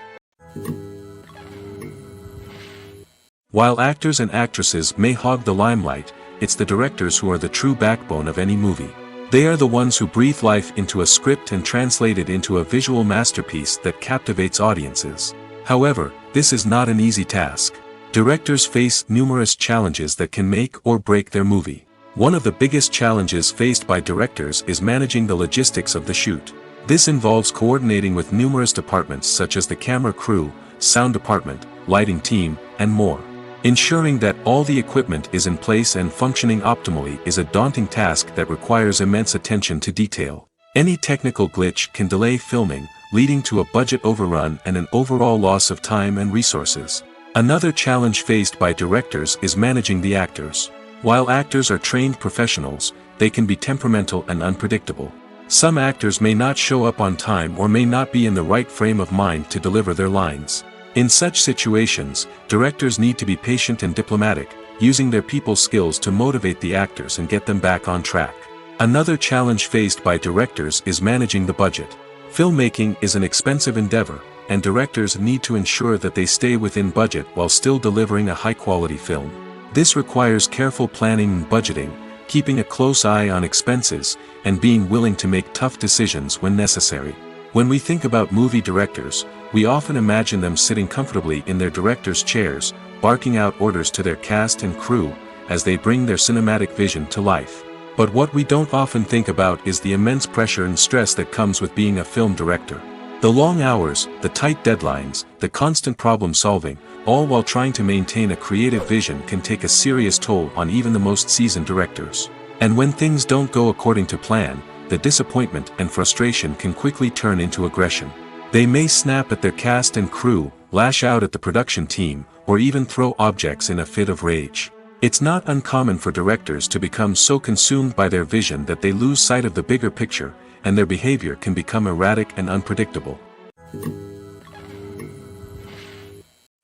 B: While actors and actresses may hog the limelight, it's the directors who are the true backbone of any movie. They are the ones who breathe life into a script and translate it into a visual masterpiece that captivates audiences. However, this is not an easy task. Directors face numerous challenges that can make or break their movie. One of the biggest challenges faced by directors is managing the logistics of the shoot. This involves coordinating with numerous departments such as the camera crew, sound department, lighting team, and more. Ensuring that all the equipment is in place and functioning optimally is a daunting task that requires immense attention to detail. Any technical glitch can delay filming, leading to a budget overrun and an overall loss of time and resources. Another challenge faced by directors is managing the actors. While actors are trained professionals, they can be temperamental and unpredictable. Some actors may not show up on time or may not be in the right frame of mind to deliver their lines. In such situations, directors need to be patient and diplomatic, using their people skills to motivate the actors and get them back on track. Another challenge faced by directors is managing the budget. Filmmaking is an expensive endeavor, and directors need to ensure that they stay within budget while still delivering a high-quality film. This requires careful planning and budgeting, keeping a close eye on expenses, and being willing to make tough decisions when necessary. When we think about movie directors, we often imagine them sitting comfortably in their director's chairs, barking out orders to their cast and crew, as they bring their cinematic vision to life. But what we don't often think about is the immense pressure and stress that comes with being a film director. The long hours, the tight deadlines, the constant problem solving, all while trying to maintain a creative vision can take a serious toll on even the most seasoned directors. And when things don't go according to plan, the disappointment and frustration can quickly turn into aggression. They may snap at their cast and crew, lash out at the production team, or even throw objects in a fit of rage. It's not uncommon for directors to become so consumed by their vision that they lose sight of the bigger picture, and their behavior can become erratic and unpredictable.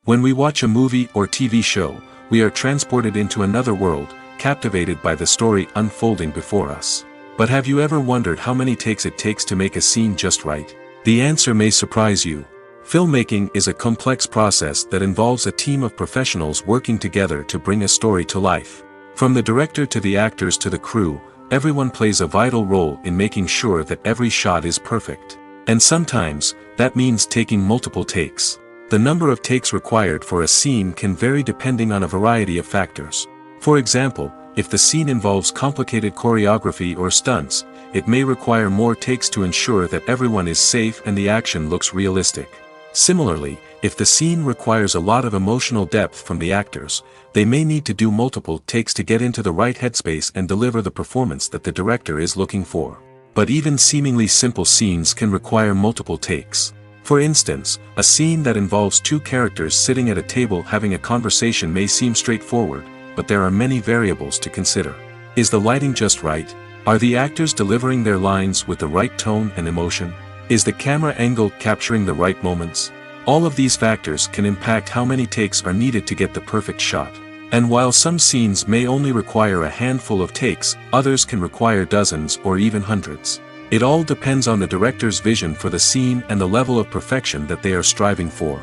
B: When we watch a movie or TV show, we are transported into another world, captivated by the story unfolding before us. But have you ever wondered how many takes it takes to make a scene just right? The answer may surprise you. Filmmaking is a complex process that involves a team of professionals working together to bring a story to life. From the director to the actors to the crew, everyone plays a vital role in making sure that every shot is perfect. And sometimes, that means taking multiple takes. The number of takes required for a scene can vary depending on a variety of factors. For example, if the scene involves complicated choreography or stunts, it may require more takes to ensure that everyone is safe and the action looks realistic. Similarly, if the scene requires a lot of emotional depth from the actors, they may need to do multiple takes to get into the right headspace and deliver the performance that the director is looking for. But even seemingly simple scenes can require multiple takes. For instance, a scene that involves two characters sitting at a table having a conversation may seem straightforward, but there are many variables to consider. Is the lighting just right? Are the actors delivering their lines with the right tone and emotion? Is the camera angle capturing the right moments? All of these factors can impact how many takes are needed to get the perfect shot. And while some scenes may only require a handful of takes, others can require dozens or even hundreds. It all depends on the director's vision for the scene and the level of perfection that they are striving for.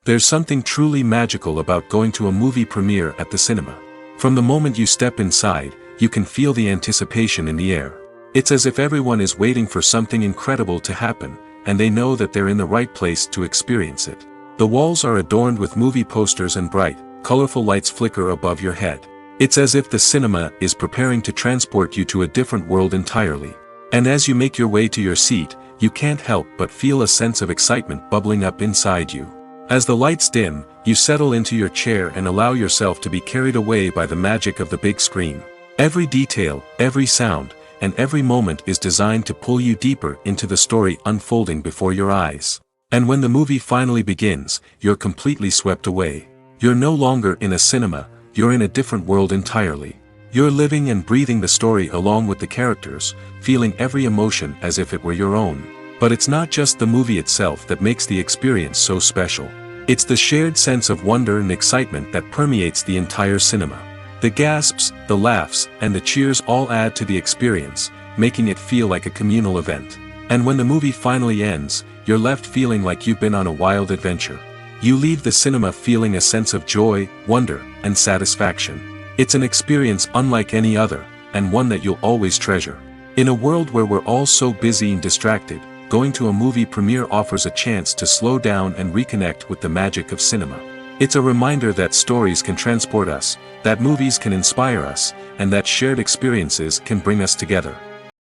B: There's something truly magical about going to a movie premiere at the cinema. From the moment you step inside, you can feel the anticipation in the air. It's as if everyone is waiting for something incredible to happen, and they know that they're in the right place to experience it. The walls are adorned with movie posters and bright, colorful lights flicker above your head. It's as if the cinema is preparing to transport you to a different world entirely. And as you make your way to your seat, you can't help but feel a sense of excitement bubbling up inside you. As the lights dim, you settle into your chair and allow yourself to be carried away by the magic of the big screen. Every detail, every sound, and every moment is designed to pull you deeper into the story unfolding before your eyes. And when the movie finally begins, you're completely swept away. You're no longer in a cinema, you're in a different world entirely. You're living and breathing the story along with the characters, feeling every emotion as if it were your own. But it's not just the movie itself that makes the experience so special. It's the shared sense of wonder and excitement that permeates the entire cinema. The gasps, the laughs, and the cheers all add to the experience, making it feel like a communal event. And when the movie finally ends, you're left feeling like you've been on a wild adventure. You leave the cinema feeling a sense of joy, wonder, and satisfaction. It's an experience unlike any other, and one that you'll always treasure. In a world where we're all so busy and distracted, going to a movie premiere offers a chance to slow down and reconnect with the magic of cinema. It's a reminder that stories can transport us, that movies can inspire us, and that shared experiences can bring us together.